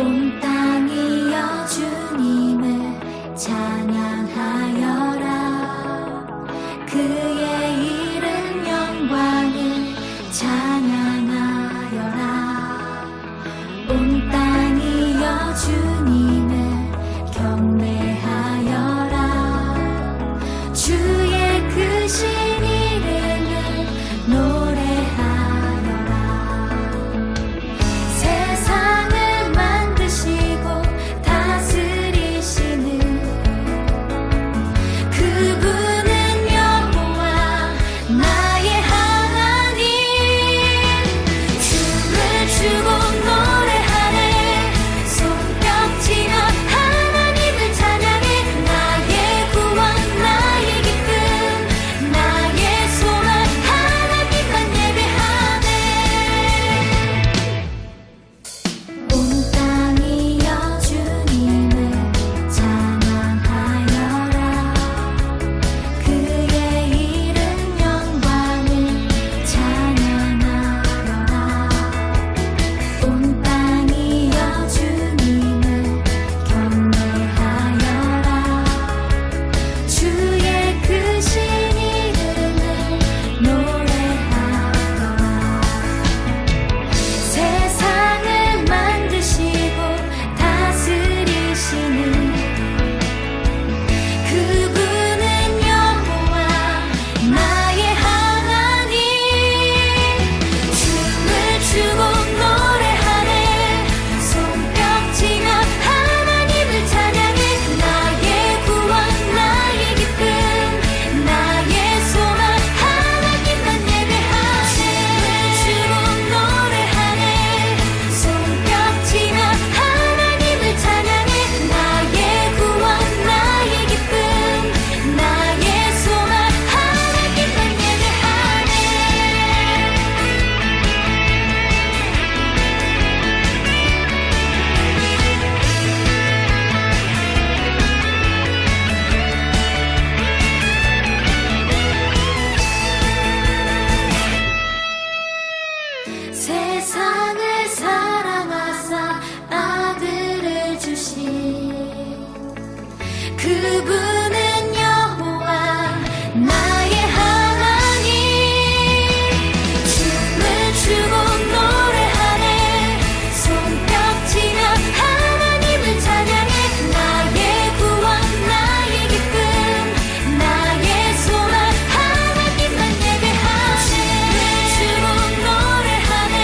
온 땅이여 주님을 찬양하여라. 그의 이름 영광을 찬양하여라. 온 땅이여 주님을 경배하여라. 주의 크신 이름을 노래하여라. 세상을 만드시고 다스리시는 그분은 여호와 나의 하나님. 춤을 추고 노래하네. 손뼉치며 하나님을 찬양해. 나의 구원 나의 기쁨 나의 소망 하나님만 예배하네. 온 땅이여 주님을 찬양하여라. 그의 이름 영광을 찬양하여라. 온 땅이여 주님을 경배하여라. 주의 크신 이름을 노래하여라. 세상을 만드시고 다스리시는 그분은 여호와 나의 하나님. 춤을 추고 노래하네. 손뼉치며 하나님을 찬양해. 나의 구원 나의 기쁨 나의 소망 하나님만 예배하네. 춤을 추고 노래하네. 손뼉치며 하나님을 찬양해. 나의 구원 나의 기쁨 나의 소망 하나님만 예배하네. 세상을 사랑하사 아들을 주신 그분은 여호와 나의 하나님. 춤을 추고 노래하네. 손뼉치며 하나님을 찬양해. 나의 구원 나의 기쁨 나의 소망 하나님만 예배하네. 춤을 추고 노래하네.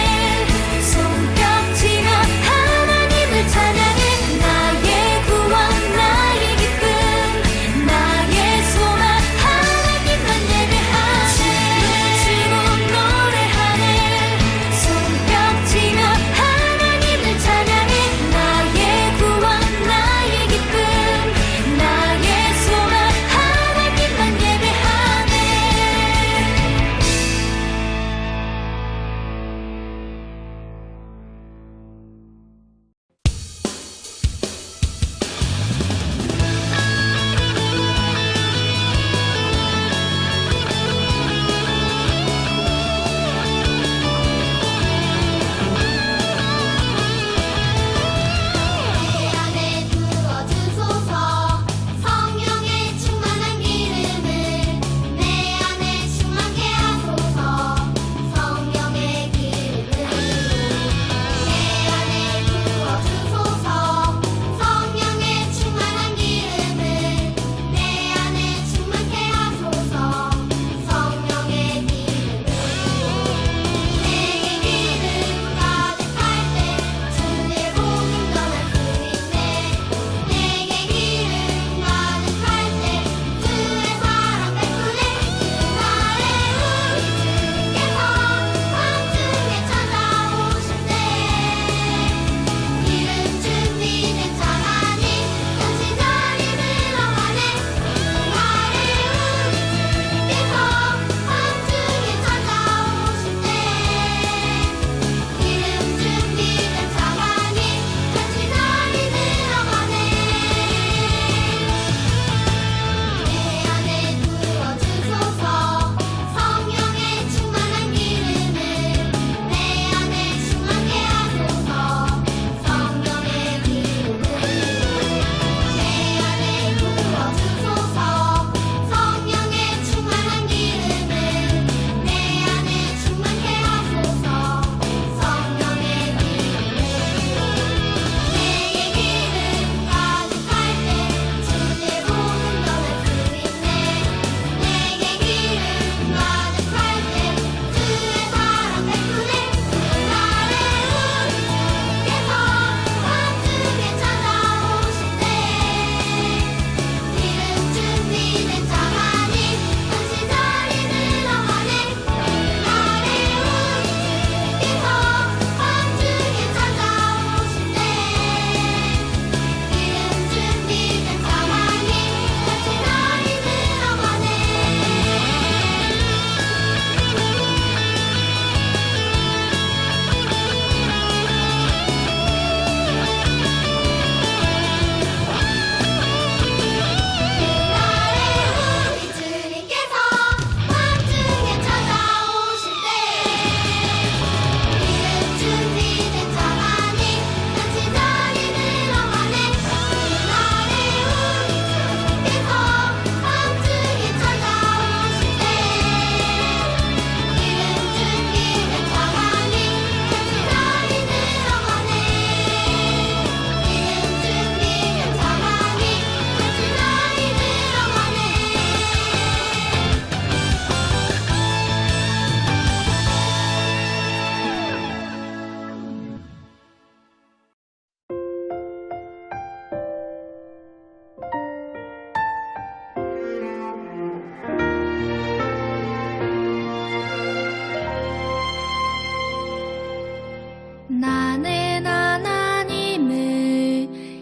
나는 하나님을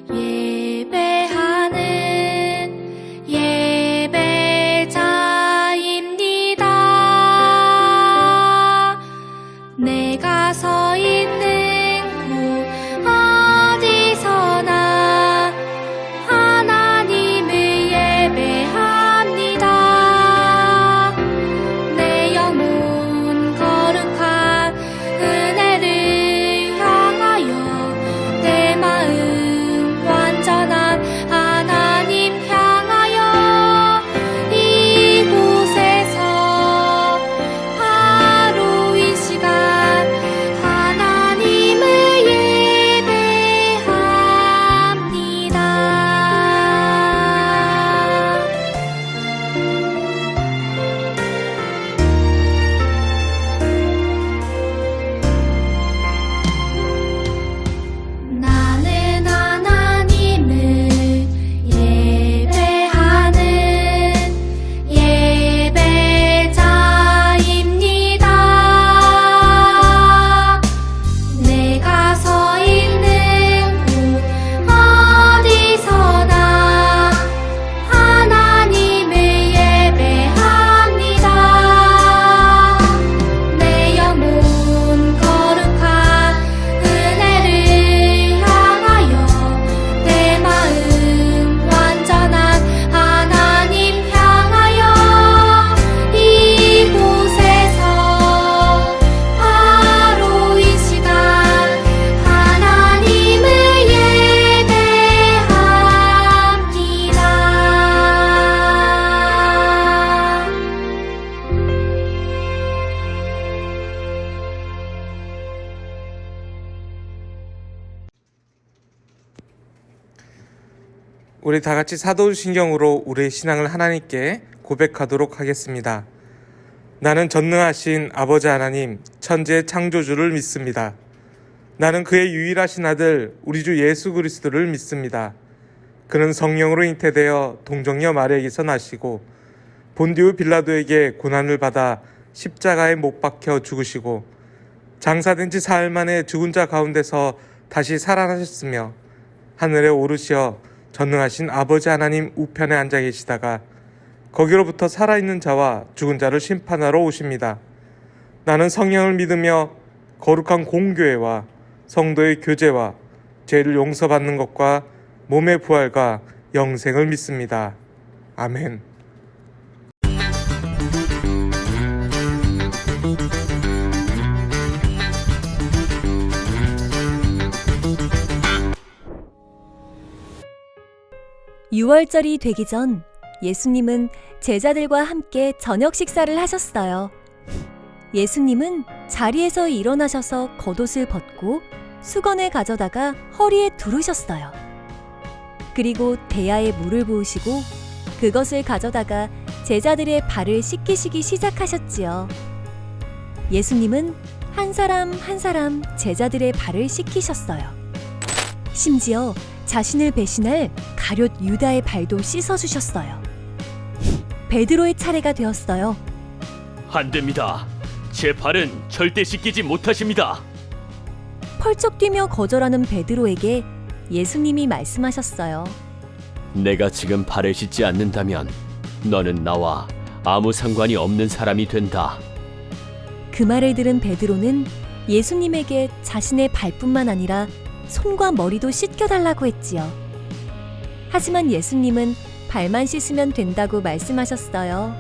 예배하는 예배자입니다. 내가 서 있는 곳 어디서나 하나님을 예배합니다. 내 영혼 거룩한 은혜를 향하여 내 마음 완전한 하나님 향하여 이곳에서 바로 이 시간 하나님을 예배합니다. 나는 하나님을 예배하는 예배자입니다. 내가 서 있는 곳 어디서나 하나님을 예배합니다. 내 영혼 거룩한 은혜를 향하여 내 마음 완전한 하나님 향하여 이곳에서 바로 이 시간 하나님을 예배합니다. 우리 다 같이 사도신경으로 우리의 신앙을 하나님께 고백하도록 하겠습니다. 나는 전능하신 아버지 하나님, 천지의 창조주를 믿습니다. 나는 그의 유일하신 아들, 우리 주 예수 그리스도를 믿습니다. 그는 성령으로 잉태되어 동정녀 마리아에게서 나시고 본디오 빌라도에게 고난을 받아 십자가에 못 박혀 죽으시고 장사된 지 사흘 만에 죽은 자 가운데서 다시 살아나셨으며 하늘에 오르시어 전능하신 아버지 하나님 우편에 앉아 계시다가 거기로부터 살아있는 자와 죽은 자를 심판하러 오십니다. 나는 성령을 믿으며 거룩한 공교회와 성도의 교제와 죄를 용서받는 것과 몸의 부활과 영생을 믿습니다. 아멘. (6월절이) 되기 전 예수님은 제자들과 함께 저녁 식사를 하셨어요. 예수님은 자리에서 일어나셔서 겉옷을 벗고 수건을 가져다가 허리에 두르셨어요. 그리고 대야에 물을 부으시고 그것을 가져다가 제자들의 발을 씻기시기 시작하셨지요. 예수님은 한 사람 한 사람 제자들의 발을 씻기셨어요. 심지어 자신을 배신할 가룟 유다의 발도 씻어주셨어요. 베드로의 차례가 되었어요. 안 됩니다. 제 발은 절대 씻기지 못하십니다. 펄쩍 뛰며 거절하는 베드로에게 예수님이 말씀하셨어요. 내가 지금 발을 씻지 않는다면 너는 나와 아무 상관이 없는 사람이 된다. 그 말을 들은 베드로는 예수님에게 자신의 발뿐만 아니라 손과 머리도 씻겨달라고 했지요. 하지만 예수님은 발만 씻으면 된다고 말씀하셨어요.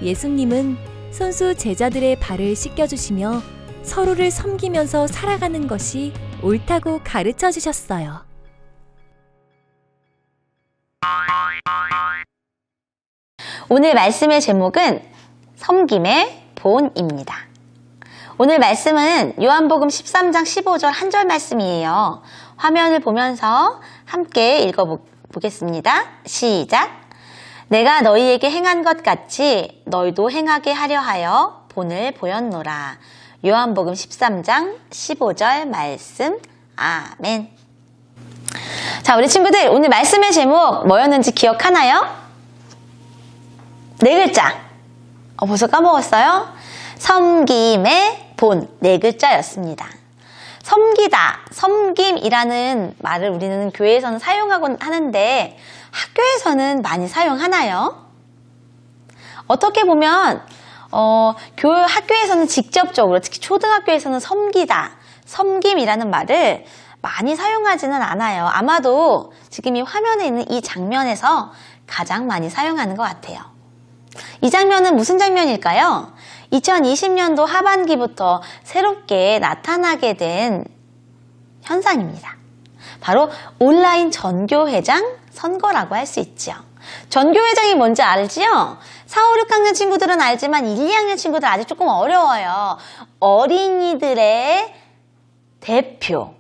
예수님은 손수 제자들의 발을 씻겨주시며 서로를 섬기면서 살아가는 것이 옳다고 가르쳐 주셨어요. 오늘 말씀의 제목은 섬김의 본입니다. 오늘 말씀은 요한복음 13장 15절 한 절 말씀이에요. 화면을 보면서 함께 읽어보겠습니다. 시작! 내가 너희에게 행한 것 같이 너희도 행하게 하려 하여 본을 보였노라. 요한복음 13장 15절 말씀. 아멘. 자, 우리 친구들 오늘 말씀의 제목 뭐였는지 기억하나요? 네 글자. 벌써 까먹었어요? 섬김의 본, 네 글자였습니다. 섬기다, 섬김이라는 말을 우리는 교회에서는 사용하곤 하는데 학교에서는 많이 사용하나요? 어떻게 보면 학교에서는 직접적으로, 특히 초등학교에서는 섬기다, 섬김이라는 말을 많이 사용하지는 않아요. 아마도 지금 이 화면에 있는 이 장면에서 가장 많이 사용하는 것 같아요. 이 장면은 무슨 장면일까요? 2020년도 하반기부터 새롭게 나타나게 된 현상입니다. 바로 온라인 전교회장 선거라고 할 수 있죠. 전교회장이 뭔지 알지요? 4, 5, 6학년 친구들은 알지만 1, 2학년 친구들 아직 조금 어려워요. 어린이들의 대표,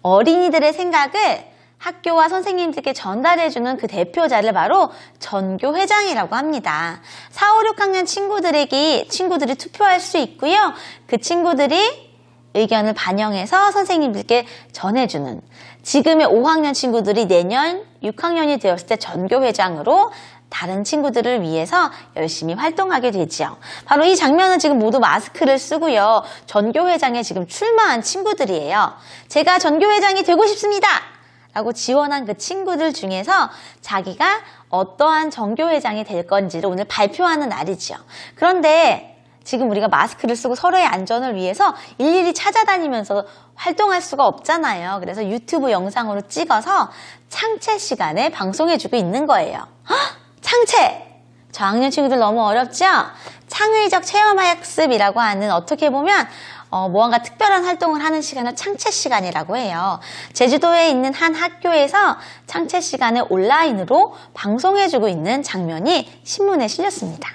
어린이들의 생각을 학교와 선생님들께 전달해주는 그 대표자를 바로 전교회장이라고 합니다. 4, 5, 6학년 친구들이 투표할 수 있고요. 그 친구들이 의견을 반영해서 선생님들께 전해주는, 지금의 5학년 친구들이 내년 6학년이 되었을 때 전교회장으로 다른 친구들을 위해서 열심히 활동하게 되지요. 바로 이 장면은 지금 모두 마스크를 쓰고요. 전교회장에 지금 출마한 친구들이에요. 제가 전교회장이 되고 싶습니다! 라고 지원한 그 친구들 중에서 자기가 어떠한 전교회장이 될 건지를 오늘 발표하는 날이죠. 그런데 지금 우리가 마스크를 쓰고 서로의 안전을 위해서 일일이 찾아다니면서 활동할 수가 없잖아요. 그래서 유튜브 영상으로 찍어서 창체 시간에 방송해주고 있는 거예요. 헉! 창체! 저학년 친구들 너무 어렵죠? 창의적 체험학습이라고 하는, 어떻게 보면 무언가 특별한 활동을 하는 시간을 창체 시간이라고 해요. 제주도에 있는 한 학교에서 창체 시간을 온라인으로 방송해주고 있는 장면이 신문에 실렸습니다.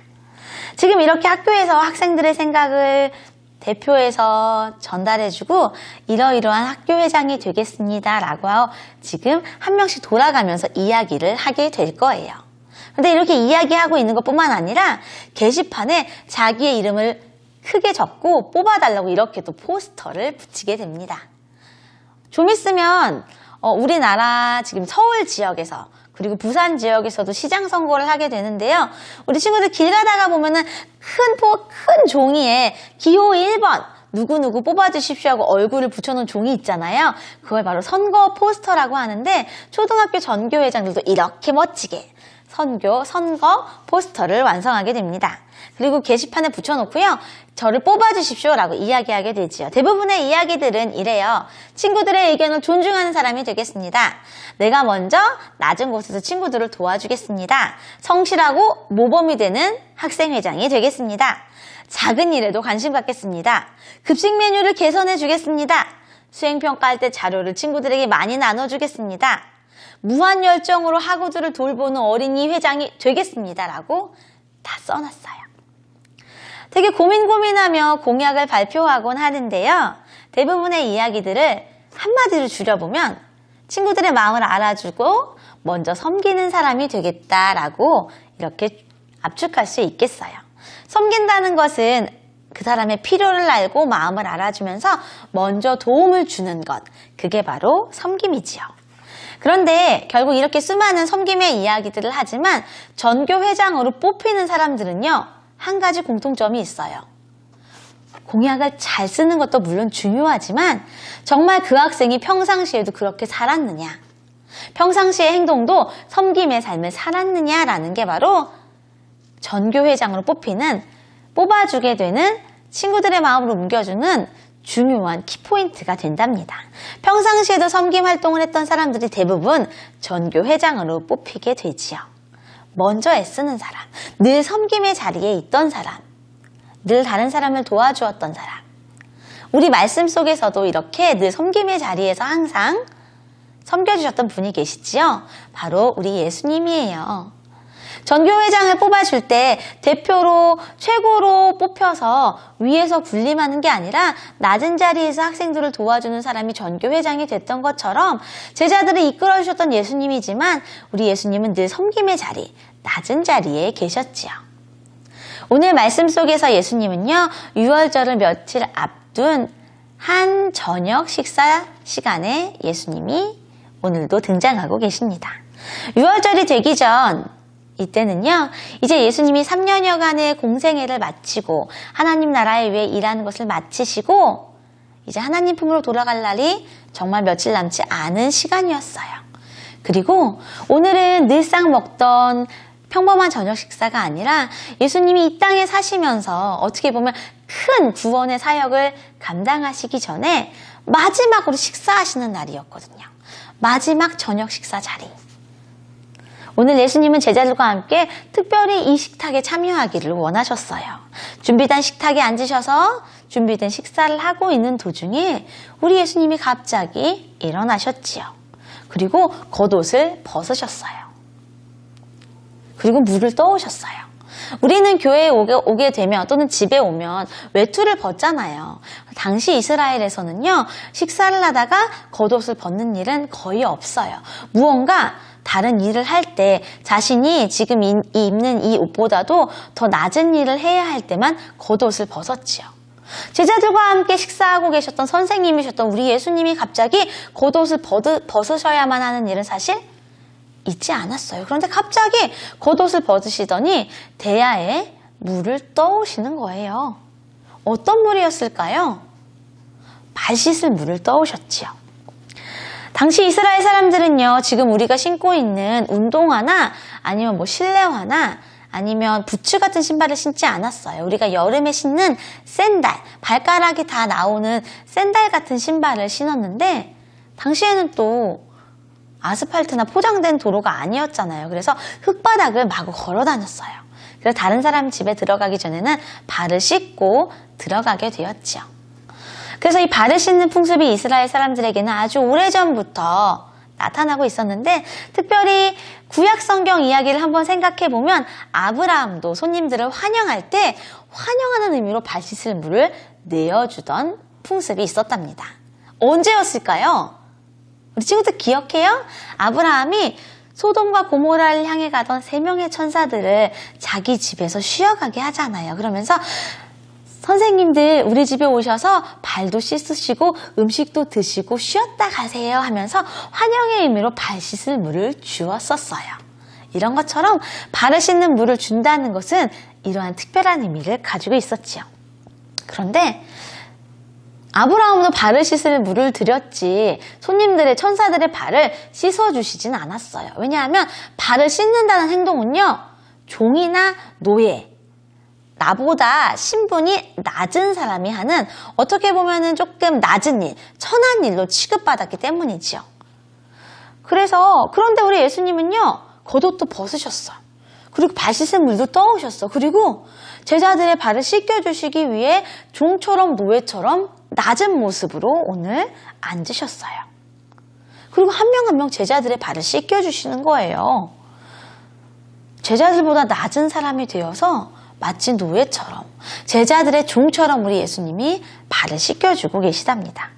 지금 이렇게 학교에서 학생들의 생각을 대표해서 전달해주고 이러이러한 학교회장이 되겠습니다 라고 지금 한 명씩 돌아가면서 이야기를 하게 될 거예요. 근데 이렇게 이야기하고 있는 것뿐만 아니라 게시판에 자기의 이름을 크게 적고 뽑아달라고 이렇게 또 포스터를 붙이게 됩니다. 좀 있으면 우리나라 지금 서울 지역에서 그리고 부산 지역에서도 시장 선거를 하게 되는데요. 우리 친구들 길 가다가 보면은 큰 종이에 기호 1번 누구누구 뽑아주십시오 하고 얼굴을 붙여놓은 종이 있잖아요. 그걸 바로 선거 포스터라고 하는데 초등학교 전교회장들도 이렇게 멋지게 선거 포스터를 완성하게 됩니다. 그리고 게시판에 붙여놓고요. 저를 뽑아주십시오 라고 이야기하게 되지요. 대부분의 이야기들은 이래요. 친구들의 의견을 존중하는 사람이 되겠습니다. 내가 먼저 낮은 곳에서 친구들을 도와주겠습니다. 성실하고 모범이 되는 학생회장이 되겠습니다. 작은 일에도 관심 갖겠습니다. 급식 메뉴를 개선해 주겠습니다. 수행평가할 때 자료를 친구들에게 많이 나눠주겠습니다. 무한 열정으로 학우들을 돌보는 어린이 회장이 되겠습니다 라고 다 써놨어요. 되게 고민하며 공약을 발표하곤 하는데요. 대부분의 이야기들을 한마디로 줄여보면 친구들의 마음을 알아주고 먼저 섬기는 사람이 되겠다라고 이렇게 압축할 수 있겠어요. 섬긴다는 것은 그 사람의 필요를 알고 마음을 알아주면서 먼저 도움을 주는 것, 그게 바로 섬김이지요. 그런데 결국 이렇게 수많은 섬김의 이야기들을 하지만 전교회장으로 뽑히는 사람들은요, 한 가지 공통점이 있어요. 공약을 잘 쓰는 것도 물론 중요하지만 정말 그 학생이 평상시에도 그렇게 살았느냐, 평상시의 행동도 섬김의 삶을 살았느냐라는 게 바로 전교회장으로 뽑아주게 되는 친구들의 마음으로 옮겨주는 중요한 키포인트가 된답니다. 평상시에도 섬김 활동을 했던 사람들이 대부분 전교회장으로 뽑히게 되지요. 먼저 애쓰는 사람, 늘 섬김의 자리에 있던 사람, 늘 다른 사람을 도와주었던 사람. 우리 말씀 속에서도 이렇게 늘 섬김의 자리에서 항상 섬겨주셨던 분이 계시지요. 바로 우리 예수님이에요. 전교회장을 뽑아줄 때 대표로 최고로 뽑혀서 위에서 군림하는 게 아니라 낮은 자리에서 학생들을 도와주는 사람이 전교회장이 됐던 것처럼 제자들을 이끌어주셨던 예수님이지만 우리 예수님은 늘 섬김의 자리, 낮은 자리에 계셨지요. 오늘 말씀 속에서 예수님은요, 유월절을 며칠 앞둔 한 저녁 식사 시간에 예수님이 오늘도 등장하고 계십니다. 유월절이 되기 전 이때는요, 이제 예수님이 3년여간의 공생애를 마치고 하나님 나라에 위해 일하는 것을 마치시고 이제 하나님 품으로 돌아갈 날이 정말 며칠 남지 않은 시간이었어요. 그리고 오늘은 늘상 먹던 평범한 저녁 식사가 아니라 예수님이 이 땅에 사시면서 어떻게 보면 큰 구원의 사역을 감당하시기 전에 마지막으로 식사하시는 날이었거든요. 마지막 저녁 식사 자리. 오늘 예수님은 제자들과 함께 특별히 이 식탁에 참여하기를 원하셨어요. 준비된 식탁에 앉으셔서 준비된 식사를 하고 있는 도중에 우리 예수님이 갑자기 일어나셨지요. 그리고 겉옷을 벗으셨어요. 그리고 물을 떠오셨어요. 우리는 교회에 오게 되면 또는 집에 오면 외투를 벗잖아요. 당시 이스라엘에서는요, 식사를 하다가 겉옷을 벗는 일은 거의 없어요. 무언가 다른 일을 할 때 자신이 지금 입는 이 옷보다도 더 낮은 일을 해야 할 때만 겉옷을 벗었지요. 제자들과 함께 식사하고 계셨던 선생님이셨던 우리 예수님이 갑자기 겉옷을 벗으셔야만 하는 일은 사실 있지 않았어요. 그런데 갑자기 겉옷을 벗으시더니 대야에 물을 떠오시는 거예요. 어떤 물이었을까요? 발 씻을 물을 떠오셨지요. 당시 이스라엘 사람들은요, 지금 우리가 신고 있는 운동화나 아니면 실내화나 아니면 부츠 같은 신발을 신지 않았어요. 우리가 여름에 신는 샌들, 발가락이 다 나오는 샌들 같은 신발을 신었는데 당시에는 또 아스팔트나 포장된 도로가 아니었잖아요. 그래서 흙바닥을 마구 걸어 다녔어요. 그래서 다른 사람 집에 들어가기 전에는 발을 씻고 들어가게 되었죠. 그래서 이 발을 씻는 풍습이 이스라엘 사람들에게는 아주 오래전부터 나타나고 있었는데, 특별히 구약 성경 이야기를 한번 생각해 보면 아브라함도 손님들을 환영할 때 환영하는 의미로 발 씻을 물을 내어주던 풍습이 있었답니다. 언제였을까요? 우리 친구들 기억해요? 아브라함이 소돔과 고모라를 향해 가던 3명의 천사들을 자기 집에서 쉬어가게 하잖아요. 그러면서 선생님들 우리 집에 오셔서 발도 씻으시고 음식도 드시고 쉬었다 가세요 하면서 환영의 의미로 발 씻을 물을 주었었어요. 이런 것처럼 발을 씻는 물을 준다는 것은 이러한 특별한 의미를 가지고 있었지요. 그런데 아브라함도 발을 씻을 물을 드렸지 손님들의 천사들의 발을 씻어주시진 않았어요. 왜냐하면 발을 씻는다는 행동은요, 종이나 노예, 나보다 신분이 낮은 사람이 하는 어떻게 보면은 조금 낮은 일, 천한 일로 취급받았기 때문이지요. 그런데 우리 예수님은요, 겉옷도 벗으셨어. 그리고 발 씻은 물도 떠오셨어. 그리고 제자들의 발을 씻겨주시기 위해 종처럼 노예처럼 낮은 모습으로 오늘 앉으셨어요. 그리고 한 명 한 명 제자들의 발을 씻겨주시는 거예요. 제자들보다 낮은 사람이 되어서 마치 노예처럼, 제자들의 종처럼 우리 예수님이 발을 씻겨주고 계시답니다.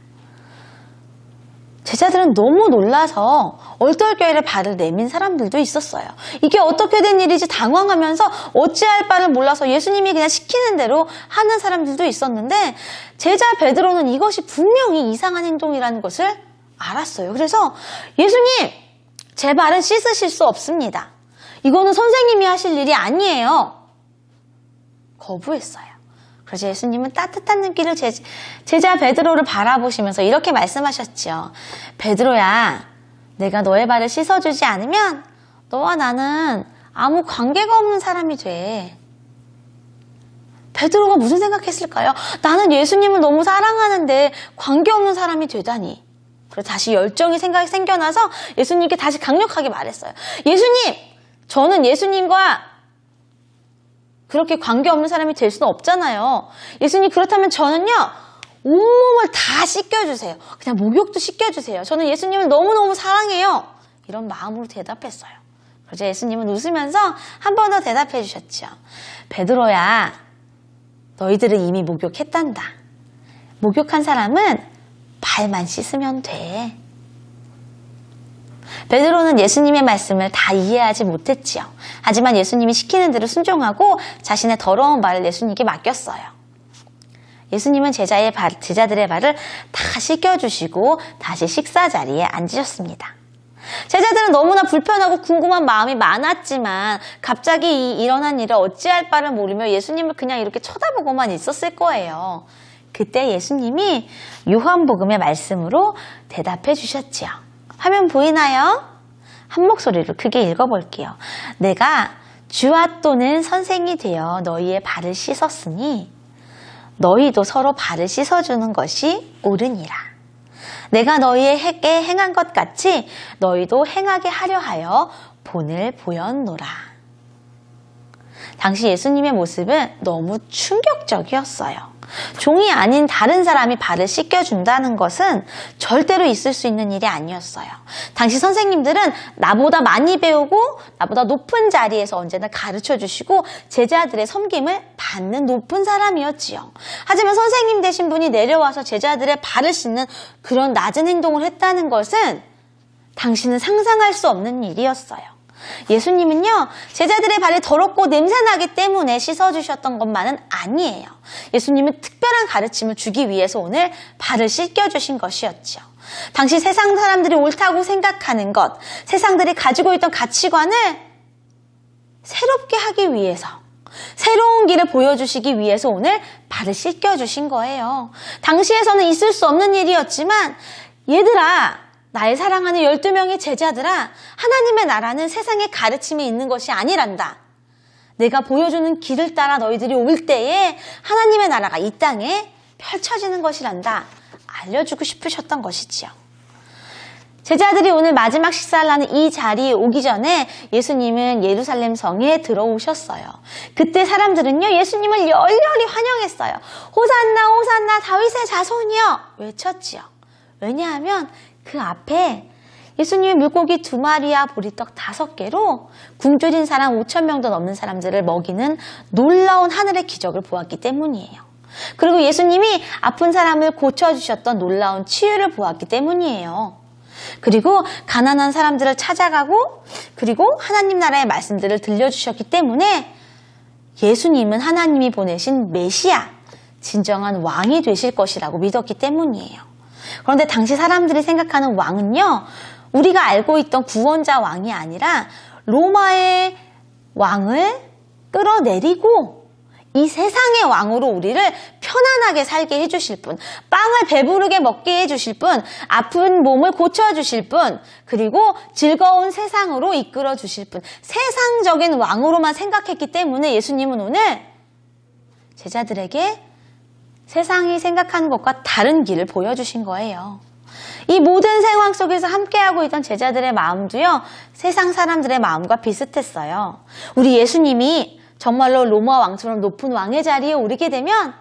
제자들은 너무 놀라서 얼떨결에 발을 내민 사람들도 있었어요. 이게 어떻게 된 일이지 당황하면서 어찌할 바를 몰라서 예수님이 그냥 시키는 대로 하는 사람들도 있었는데, 제자 베드로는 이것이 분명히 이상한 행동이라는 것을 알았어요. 그래서 예수님, 제 발은 씻으실 수 없습니다. 이거는 선생님이 하실 일이 아니에요. 거부했어요. 그래서 예수님은 따뜻한 눈길을 제자 베드로를 바라보시면서 이렇게 말씀하셨죠. 베드로야, 내가 너의 발을 씻어주지 않으면 너와 나는 아무 관계가 없는 사람이 돼. 베드로가 무슨 생각했을까요? 나는 예수님을 너무 사랑하는데 관계없는 사람이 되다니. 그래서 다시 열정이 생겨나서 예수님께 다시 강력하게 말했어요. 예수님, 저는 예수님과 그렇게 관계없는 사람이 될 수는 없잖아요. 예수님, 그렇다면 저는요, 온몸을 다 씻겨주세요. 그냥 목욕도 씻겨주세요. 저는 예수님을 너무너무 사랑해요. 이런 마음으로 대답했어요. 그래서 예수님은 웃으면서 한 번 더 대답해 주셨죠. 베드로야, 너희들은 이미 목욕했단다. 목욕한 사람은 발만 씻으면 돼. 베드로는 예수님의 말씀을 다 이해하지 못했지요. 하지만 예수님이 시키는 대로 순종하고 자신의 더러운 발을 예수님께 맡겼어요. 예수님은 제자들의 발을 다 씻겨주시고 다시 식사 자리에 앉으셨습니다. 제자들은 너무나 불편하고 궁금한 마음이 많았지만 갑자기 일어난 일을 어찌할 바를 모르며 예수님을 그냥 이렇게 쳐다보고만 있었을 거예요. 그때 예수님이 요한복음의 말씀으로 대답해 주셨지요. 화면 보이나요? 한 목소리로 크게 읽어볼게요. 내가 주와 또는 선생이 되어 너희의 발을 씻었으니 너희도 서로 발을 씻어주는 것이 옳으니라. 내가 너희에게 행한 것 같이 너희도 행하게 하려 하여 본을 보였노라. 당시 예수님의 모습은 너무 충격적이었어요. 종이 아닌 다른 사람이 발을 씻겨준다는 것은 절대로 있을 수 있는 일이 아니었어요. 당시 선생님들은 나보다 많이 배우고 나보다 높은 자리에서 언제나 가르쳐 주시고 제자들의 섬김을 받는 높은 사람이었지요. 하지만 선생님 되신 분이 내려와서 제자들의 발을 씻는 그런 낮은 행동을 했다는 것은 당신은 상상할 수 없는 일이었어요. 예수님은요, 제자들의 발이 더럽고 냄새나기 때문에 씻어주셨던 것만은 아니에요. 예수님은 특별한 가르침을 주기 위해서 오늘 발을 씻겨주신 것이었죠. 당시 세상 사람들이 옳다고 생각하는 것, 세상들이 가지고 있던 가치관을 새롭게 하기 위해서, 새로운 길을 보여주시기 위해서 오늘 발을 씻겨주신 거예요. 당시에서는 있을 수 없는 일이었지만, 얘들아, 나의 사랑하는 12명의 제자들아, 하나님의 나라는 세상의 가르침에 있는 것이 아니란다. 내가 보여주는 길을 따라 너희들이 올 때에 하나님의 나라가 이 땅에 펼쳐지는 것이란다. 알려주고 싶으셨던 것이지요. 제자들이 오늘 마지막 식사를 하는 이 자리에 오기 전에 예수님은 예루살렘 성에 들어오셨어요. 그때 사람들은요, 예수님을 열렬히 환영했어요. 호산나 호산나 다윗의 자손이여 외쳤지요. 왜냐하면 그 앞에 예수님의 물고기 2마리와 보리떡 5개로 굶주린 사람 5,000명도 넘는 사람들을 먹이는 놀라운 하늘의 기적을 보았기 때문이에요. 그리고 예수님이 아픈 사람을 고쳐주셨던 놀라운 치유를 보았기 때문이에요. 그리고 가난한 사람들을 찾아가고 그리고 하나님 나라의 말씀들을 들려주셨기 때문에 예수님은 하나님이 보내신 메시아, 진정한 왕이 되실 것이라고 믿었기 때문이에요. 그런데 당시 사람들이 생각하는 왕은요, 우리가 알고 있던 구원자 왕이 아니라 로마의 왕을 끌어내리고 이 세상의 왕으로 우리를 편안하게 살게 해주실 분, 빵을 배부르게 먹게 해주실 분, 아픈 몸을 고쳐주실 분, 그리고 즐거운 세상으로 이끌어 주실 분, 세상적인 왕으로만 생각했기 때문에 예수님은 오늘 제자들에게 세상이 생각하는 것과 다른 길을 보여주신 거예요. 이 모든 상황 속에서 함께하고 있던 제자들의 마음도요, 세상 사람들의 마음과 비슷했어요. 우리 예수님이 정말로 로마 왕처럼 높은 왕의 자리에 오르게 되면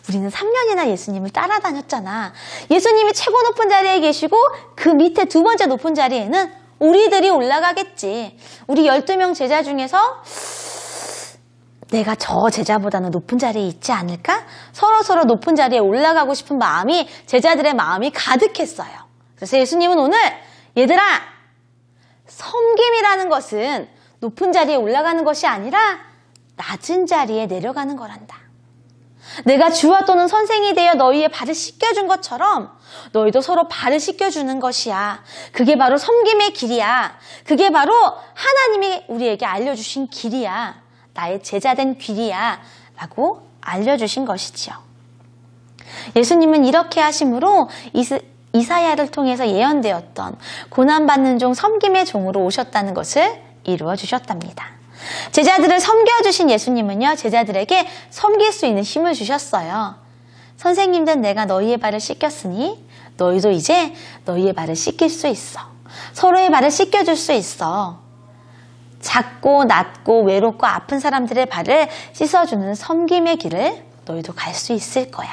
우리는 3년이나 예수님을 따라다녔잖아. 예수님이 최고 높은 자리에 계시고 그 밑에 2번째 높은 자리에는 우리들이 올라가겠지. 우리 12명 제자 중에서 내가 저 제자보다는 높은 자리에 있지 않을까? 서로 높은 자리에 올라가고 싶은 마음이, 제자들의 마음이 가득했어요. 그래서 예수님은 오늘 얘들아, 섬김이라는 것은 높은 자리에 올라가는 것이 아니라 낮은 자리에 내려가는 거란다. 내가 주와 또는 선생이 되어 너희의 발을 씻겨준 것처럼 너희도 서로 발을 씻겨주는 것이야. 그게 바로 섬김의 길이야. 그게 바로 하나님이 우리에게 알려주신 길이야. 나의 제자된 길이야 라고 알려주신 것이지요. 예수님은 이렇게 하심으로 이사야를 통해서 예언되었던 고난받는 종, 섬김의 종으로 오셨다는 것을 이루어 주셨답니다. 제자들을 섬겨주신 예수님은요, 제자들에게 섬길 수 있는 힘을 주셨어요. 선생님들, 내가 너희의 발을 씻겼으니 너희도 이제 너희의 발을 씻길 수 있어. 서로의 발을 씻겨줄 수 있어. 작고 낮고 외롭고 아픈 사람들의 발을 씻어주는 섬김의 길을 너희도 갈 수 있을 거야.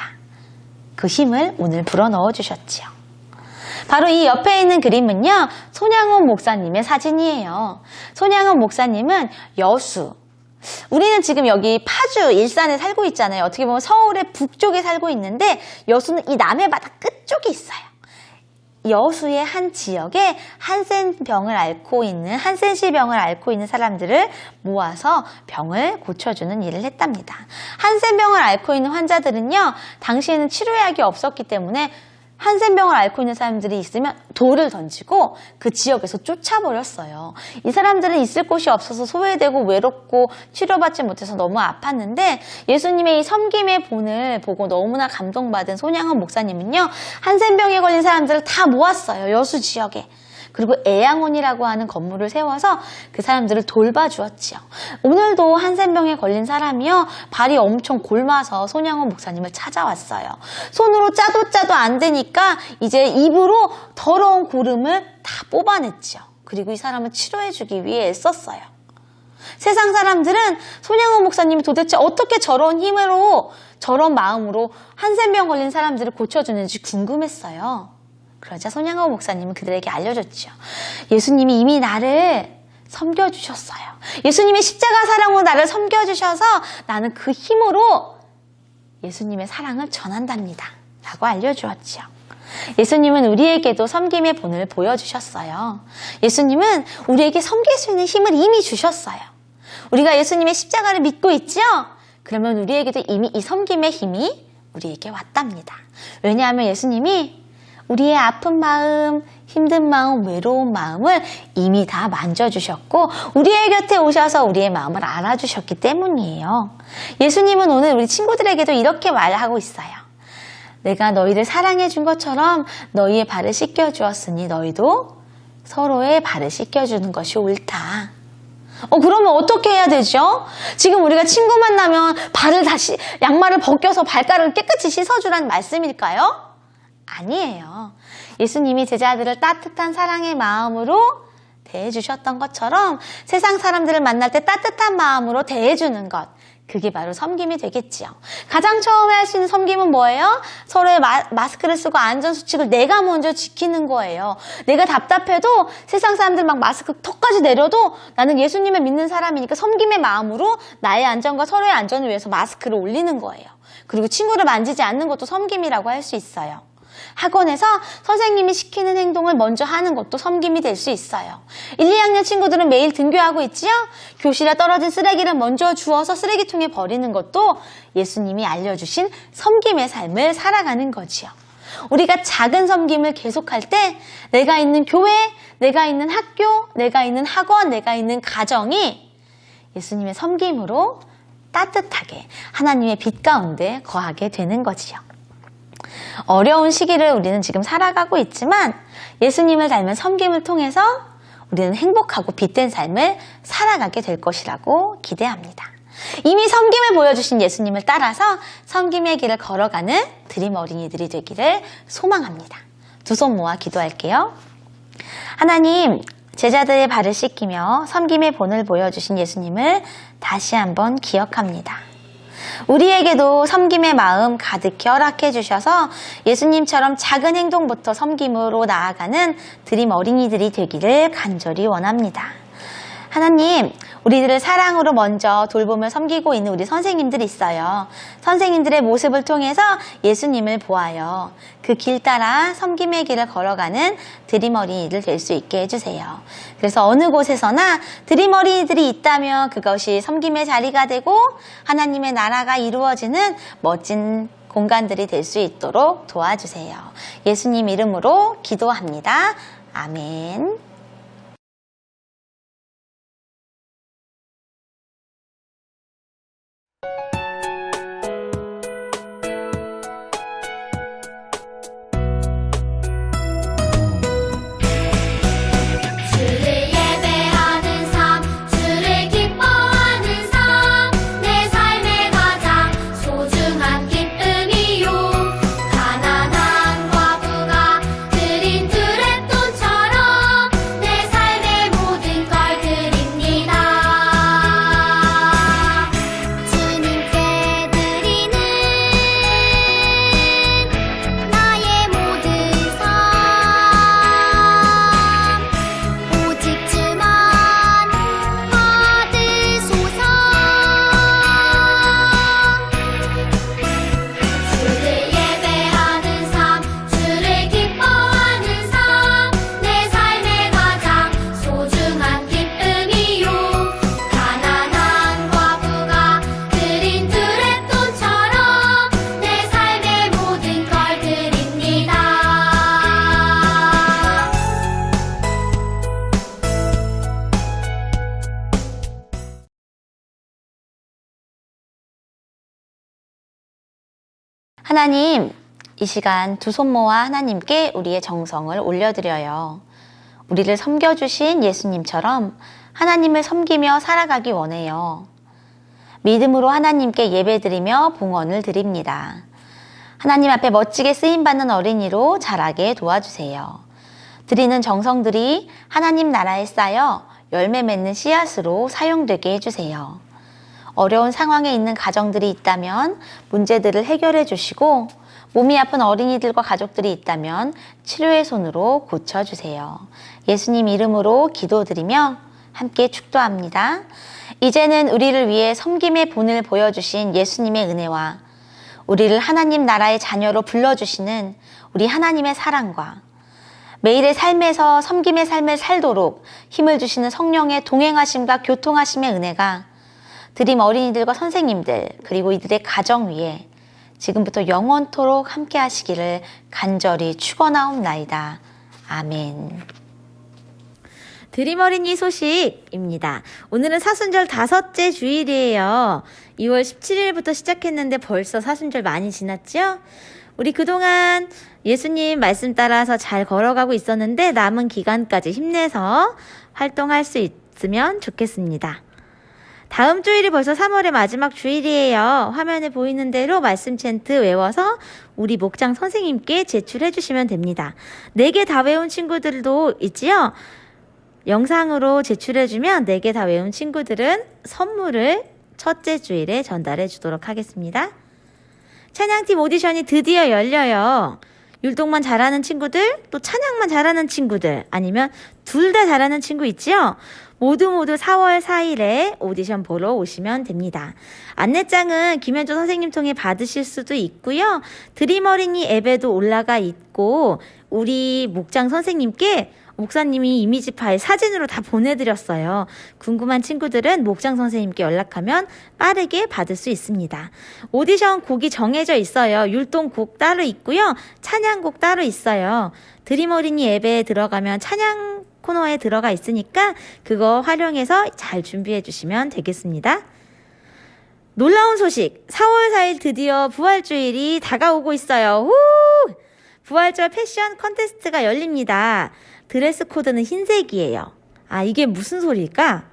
그 힘을 오늘 불어넣어 주셨지요. 바로 이 옆에 있는 그림은요, 손양원 목사님의 사진이에요. 손양원 목사님은 여수. 우리는 지금 여기 파주, 일산에 살고 있잖아요. 어떻게 보면 서울의 북쪽에 살고 있는데 여수는 이 남해 바다 끝쪽에 있어요. 여수의 한 지역에 한센병을 앓고 있는, 한센시병을 앓고 있는 사람들을 모아서 병을 고쳐주는 일을 했답니다. 한센병을 앓고 있는 환자들은요, 당시에는 치료약이 없었기 때문에 한센병을 앓고 있는 사람들이 있으면 돌을 던지고 그 지역에서 쫓아버렸어요. 이 사람들은 있을 곳이 없어서 소외되고 외롭고 치료받지 못해서 너무 아팠는데 예수님의 이 섬김의 본을 보고 너무나 감동받은 손양원 목사님은요. 한센병에 걸린 사람들을 다 모았어요. 여수 지역에. 그리고 애양원이라고 하는 건물을 세워서 그 사람들을 돌봐주었지요. 오늘도 한센병에 걸린 사람이요. 발이 엄청 골마서 손양원 목사님을 찾아왔어요. 손으로 짜도 안 되니까 이제 입으로 더러운 고름을 다 뽑아냈지요. 그리고 이 사람을 치료해주기 위해 애썼어요. 세상 사람들은 손양원 목사님이 도대체 어떻게 저런 힘으로 저런 마음으로 한센병 걸린 사람들을 고쳐주는지 궁금했어요. 그러자 손양원 목사님은 그들에게 알려줬죠. 예수님이 이미 나를 섬겨주셨어요. 예수님의 십자가 사랑으로 나를 섬겨주셔서 나는 그 힘으로 예수님의 사랑을 전한답니다. 라고 알려주었죠. 예수님은 우리에게도 섬김의 본을 보여주셨어요. 예수님은 우리에게 섬길 수 있는 힘을 이미 주셨어요. 우리가 예수님의 십자가를 믿고 있죠? 그러면 우리에게도 이미 이 섬김의 힘이 우리에게 왔답니다. 왜냐하면 예수님이 우리의 아픈 마음, 힘든 마음, 외로운 마음을 이미 다 만져주셨고 우리의 곁에 오셔서 우리의 마음을 알아주셨기 때문이에요. 예수님은 오늘 우리 친구들에게도 이렇게 말하고 있어요. 내가 너희를 사랑해 준 것처럼 너희의 발을 씻겨주었으니 너희도 서로의 발을 씻겨주는 것이 옳다. 그러면 어떻게 해야 되죠? 지금 우리가 친구 만나면 발을 다시 양말을 벗겨서 발가락을 깨끗이 씻어주라는 말씀일까요? 아니에요. 예수님이 제자들을 따뜻한 사랑의 마음으로 대해주셨던 것처럼 세상 사람들을 만날 때 따뜻한 마음으로 대해주는 것, 그게 바로 섬김이 되겠지요. 가장 처음에 할 수 있는 섬김은 뭐예요? 서로의 마스크를 쓰고 안전수칙을 내가 먼저 지키는 거예요. 내가 답답해도 세상 사람들 막 마스크 턱까지 내려도 나는 예수님을 믿는 사람이니까 섬김의 마음으로 나의 안전과 서로의 안전을 위해서 마스크를 올리는 거예요. 그리고 친구를 만지지 않는 것도 섬김이라고 할 수 있어요. 학원에서 선생님이 시키는 행동을 먼저 하는 것도 섬김이 될 수 있어요. 1, 2학년 친구들은 매일 등교하고 있지요? 교실에 떨어진 쓰레기를 먼저 주워서 쓰레기통에 버리는 것도 예수님이 알려주신 섬김의 삶을 살아가는 거지요. 우리가 작은 섬김을 계속할 때 내가 있는 교회, 내가 있는 학교, 내가 있는 학원, 내가 있는 가정이 예수님의 섬김으로 따뜻하게 하나님의 빛 가운데 거하게 되는 거지요. 어려운 시기를 우리는 지금 살아가고 있지만 예수님을 닮은 섬김을 통해서 우리는 행복하고 빛된 삶을 살아가게 될 것이라고 기대합니다. 이미 섬김을 보여주신 예수님을 따라서 섬김의 길을 걸어가는 드림 어린이들이 되기를 소망합니다. 두 손 모아 기도할게요. 하나님, 제자들의 발을 씻기며 섬김의 본을 보여주신 예수님을 다시 한번 기억합니다. 우리에게도 섬김의 마음 가득히 허락해 주셔서 예수님처럼 작은 행동부터 섬김으로 나아가는 드림 어린이들이 되기를 간절히 원합니다. 하나님, 우리들을 사랑으로 먼저 돌보며 섬기고 있는 우리 선생님들이 있어요. 선생님들의 모습을 통해서 예수님을 보아요. 그 길 따라 섬김의 길을 걸어가는 드림 어린이들 될 수 있게 해주세요. 그래서 어느 곳에서나 드림 어린이들이 있다면 그것이 섬김의 자리가 되고 하나님의 나라가 이루어지는 멋진 공간들이 될 수 있도록 도와주세요. 예수님 이름으로 기도합니다. 아멘. 가난한 과부가 드린 드랩돈처럼 하나님, 이 시간 두 손 모아 하나님께 우리의 정성을 올려드려요. 우리를 섬겨주신 예수님처럼 하나님을 섬기며 살아가기 원해요. 믿음으로 하나님께 예배드리며 봉헌을 드립니다. 하나님 앞에 멋지게 쓰임받는 어린이로 자라게 도와주세요. 드리는 정성들이 하나님 나라에 쌓여 열매 맺는 씨앗으로 사용되게 해주세요. 어려운 상황에 있는 가정들이 있다면 문제들을 해결해 주시고, 몸이 아픈 어린이들과 가족들이 있다면 치료의 손으로 고쳐주세요. 예수님 이름으로 기도드리며 함께 축도합니다. 이제는 우리를 위해 섬김의 본을 보여주신 예수님의 은혜와 우리를 하나님 나라의 자녀로 불러주시는 우리 하나님의 사랑과 매일의 삶에서 섬김의 삶을 살도록 힘을 주시는 성령의 동행하심과 교통하심의 은혜가 드림 어린이들과 선생님들 그리고 이들의 가정 위에 지금부터 영원토록 함께 하시기를 간절히 축원하옵나이다. 아멘. 드림 어린이 소식입니다. 오늘은 사순절 5째 주일이에요. 2월 17일부터 시작했는데 벌써 사순절 많이 지났죠? 우리 그동안 예수님 말씀 따라서 잘 걸어가고 있었는데 남은 기간까지 힘내서 활동할 수 있으면 좋겠습니다. 다음 주일이 벌써 3월의 마지막 주일이에요. 화면에 보이는 대로 말씀 챈트 외워서 우리 목장 선생님께 제출해 주시면 됩니다. 4개 다 외운 친구들도 있지요? 영상으로 제출해주면 4개 다 외운 친구들은 선물을 첫째 주일에 전달해 주도록 하겠습니다. 찬양팀 오디션이 드디어 열려요. 율동만 잘하는 친구들, 또 찬양만 잘하는 친구들, 아니면 둘 다 잘하는 친구 있지요? 모두 4월 4일에 오디션 보러 오시면 됩니다. 안내장은 김현조 선생님 통해 받으실 수도 있고요. 드림 어린이 앱에도 올라가 있고, 우리 목장 선생님께 목사님이 이미지 파일 사진으로 다 보내드렸어요. 궁금한 친구들은 목장 선생님께 연락하면 빠르게 받을 수 있습니다. 오디션 곡이 정해져 있어요. 율동곡 따로 있고요. 찬양곡 따로 있어요. 드림 어린이 앱에 들어가면 찬양 코너에 들어가 있으니까 그거 활용해서 잘 준비해 주시면 되겠습니다. 놀라운 소식! 4월 4일 드디어 부활주일이 다가오고 있어요. 후! 부활절 패션 컨테스트가 열립니다. 드레스 코드는 흰색이에요. 아, 이게 무슨 소리일까?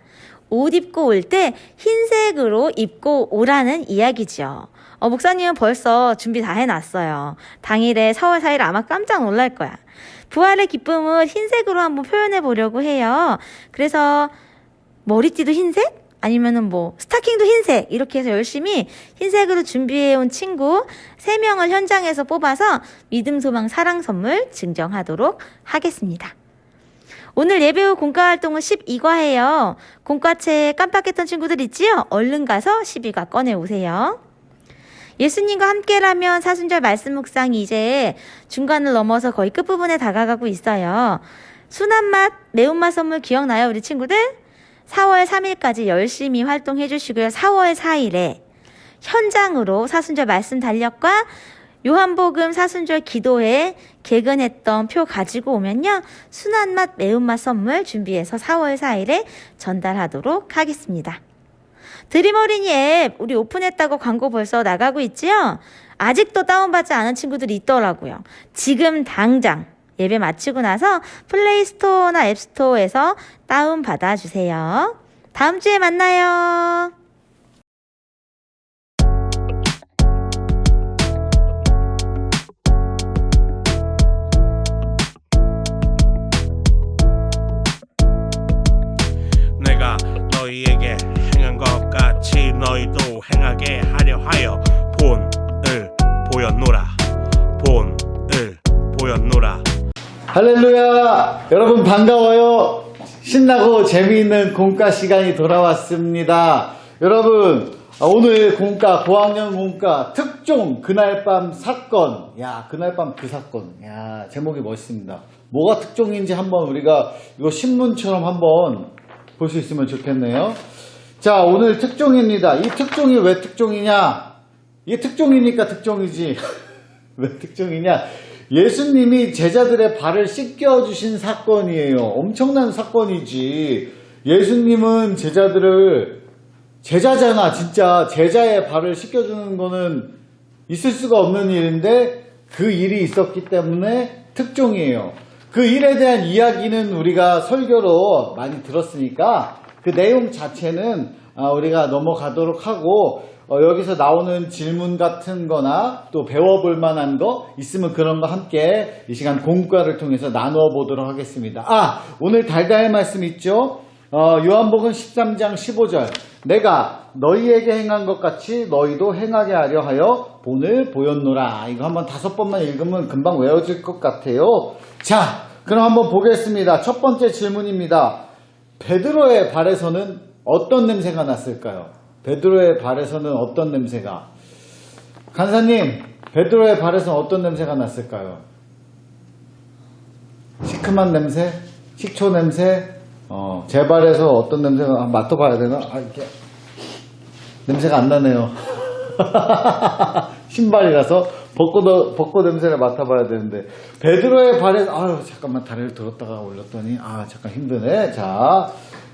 옷 입고 올 때 흰색으로 입고 오라는 이야기죠. 목사님은 벌써 준비 다 해놨어요. 당일에 4월 4일 아마 깜짝 놀랄 거야. 부활의 기쁨을 흰색으로 한번 표현해 보려고 해요. 그래서 머리띠도 흰색? 아니면은 스타킹도 흰색 이렇게 해서 열심히 흰색으로 준비해온 친구 3명을 현장에서 뽑아서 믿음, 소망, 사랑 선물 증정하도록 하겠습니다. 오늘 예배 후 공과 활동은 12과예요. 공과체 깜빡했던 친구들 있지요? 얼른 가서 12과 꺼내오세요. 예수님과 함께라면 사순절 말씀 묵상이 이제 중간을 넘어서 거의 끝부분에 다가가고 있어요. 순한 맛, 매운맛 선물 기억나요, 우리 친구들? 4월 3일까지 열심히 활동해 주시고요. 4월 4일에 현장으로 사순절 말씀 달력과 요한복음 사순절 기도회 개근했던 표 가지고 오면요. 순한 맛, 매운맛 선물 준비해서 4월 4일에 전달하도록 하겠습니다. 드림 어린이 앱 우리 오픈했다고 광고 벌써 나가고 있지요? 아직도 다운받지 않은 친구들이 있더라고요. 지금 당장 예배 마치고 나서 플레이스토어나 앱스토어에서 다운받아 주세요. 다음 주에 만나요. 내가 너희에게 행한 것 같이 너희도 행하게 하려 하여 본을 보였노라. 본을 보였노라. 할렐루야! 여러분 반가워요. 신나고 재미있는 공과 시간이 돌아왔습니다. 여러분 오늘 공과 고학년 공과 특종 그날 밤 사건. 야, 그날 밤 그 사건. 야, 제목이 멋있습니다. 뭐가 특종인지 한번 우리가 이거 신문처럼 한번 볼 수 있으면 좋겠네요. 자, 오늘 특종입니다. 이 특종이 왜 특종이냐? 이게 특종이니까 특종이지. 왜 특종이냐? 예수님이 제자들의 발을 씻겨주신 사건이에요. 엄청난 사건이지. 예수님은 제자잖아. 진짜 제자의 발을 씻겨주는 거는 있을 수가 없는 일인데 그 일이 있었기 때문에 특종이에요. 그 일에 대한 이야기는 우리가 설교로 많이 들었으니까 그 내용 자체는 우리가 넘어가도록 하고 여기서 나오는 질문 같은 거나 또 배워볼 만한 거 있으면 그런 거 함께 이 시간 공과를 통해서 나누어 보도록 하겠습니다. 오늘 달달 말씀 있죠? 요한복음 13장 15절 내가 너희에게 행한 것 같이 너희도 행하게 하려 하여 본을 보였노라. 이거 한번 5번만 읽으면 금방 외워질 것 같아요. 자, 그럼 한번 보겠습니다. 첫 번째 질문입니다. 베드로의 발에서는 어떤 냄새가 났을까요? 베드로의 발에서는 어떤 냄새가? 간사님, 베드로의 발에서는 어떤 냄새가 났을까요? 시큼한 냄새? 식초 냄새? 제 발에서 어떤 냄새가 맡아봐야 되나? 이렇게 냄새가 안 나네요. 신발이라서 벚꽃 냄새를 맡아봐야 되는데 베드로의 발에서 잠깐만 다리를 들었다가 올렸더니 잠깐 힘드네. 자,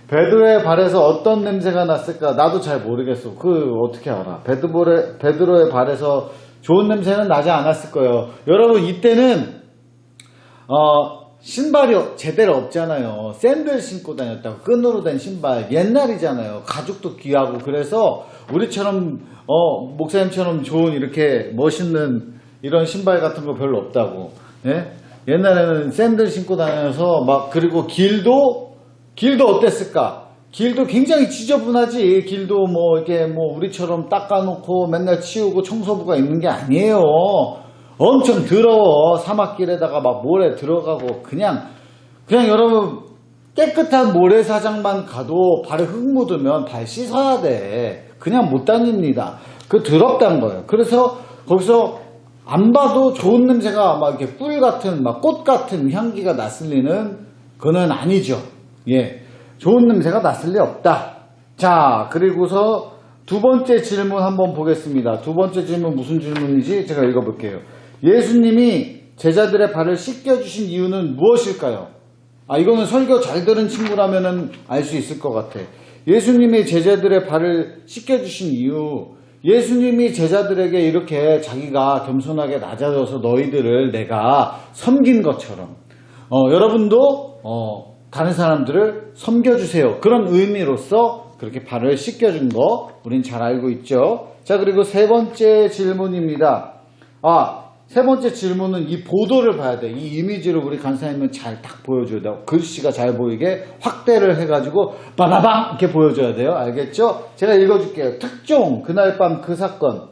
베드로의 발에서 어떤 냄새가 났을까? 나도 잘 모르겠어. 어떻게 알아? 베드로의 발에서 좋은 냄새는 나지 않았을 거예요. 여러분, 이때는 신발이 제대로 없잖아요. 샌들 신고 다녔다고. 끈으로 된 신발. 옛날이잖아요. 가죽도 귀하고. 그래서 우리처럼 목사님처럼 좋은 이렇게 멋있는 이런 신발 같은 거 별로 없다고. 예? 옛날에는 샌들 신고 다녀서 그리고 길도 어땠을까? 길도 굉장히 지저분하지. 길도 이렇게 우리처럼 닦아놓고 맨날 치우고 청소부가 있는 게 아니에요. 엄청 더러워. 사막길에다가 모래 들어가고 그냥 여러분 깨끗한 모래사장만 가도 발에 흙 묻으면 발 씻어야 돼. 그냥 못 다닙니다. 더럽다는 거예요. 그래서 거기서 안 봐도 좋은 냄새가 이렇게 꿀 같은 꽃 같은 향기가 났을 리는 그건 아니죠. 예, 좋은 냄새가 났을 리 없다. 자, 그리고서 두 번째 질문 한번 보겠습니다. 두 번째 질문 무슨 질문이지? 제가 읽어볼게요. 예수님이 제자들의 발을 씻겨주신 이유는 무엇일까요? 이거는 설교 잘 들은 친구라면 알 수 있을 것 같아. 예수님이 제자들의 발을 씻겨주신 이유, 예수님이 제자들에게 이렇게 자기가 겸손하게 낮아져서 너희들을 내가 섬긴 것처럼 여러분도 다른 사람들을 섬겨주세요. 그런 의미로서 그렇게 발을 씻겨준 거 우린 잘 알고 있죠. 자, 그리고 세 번째 질문입니다. 세 번째 질문은 이 보도를 봐야 돼. 이 이미지를 우리 간사님은 잘 딱 보여줘야 돼요. 글씨가 잘 보이게 확대를 해가지고 빠바방 이렇게 보여줘야 돼요. 알겠죠? 제가 읽어줄게요. 특종 그날 밤 그 사건.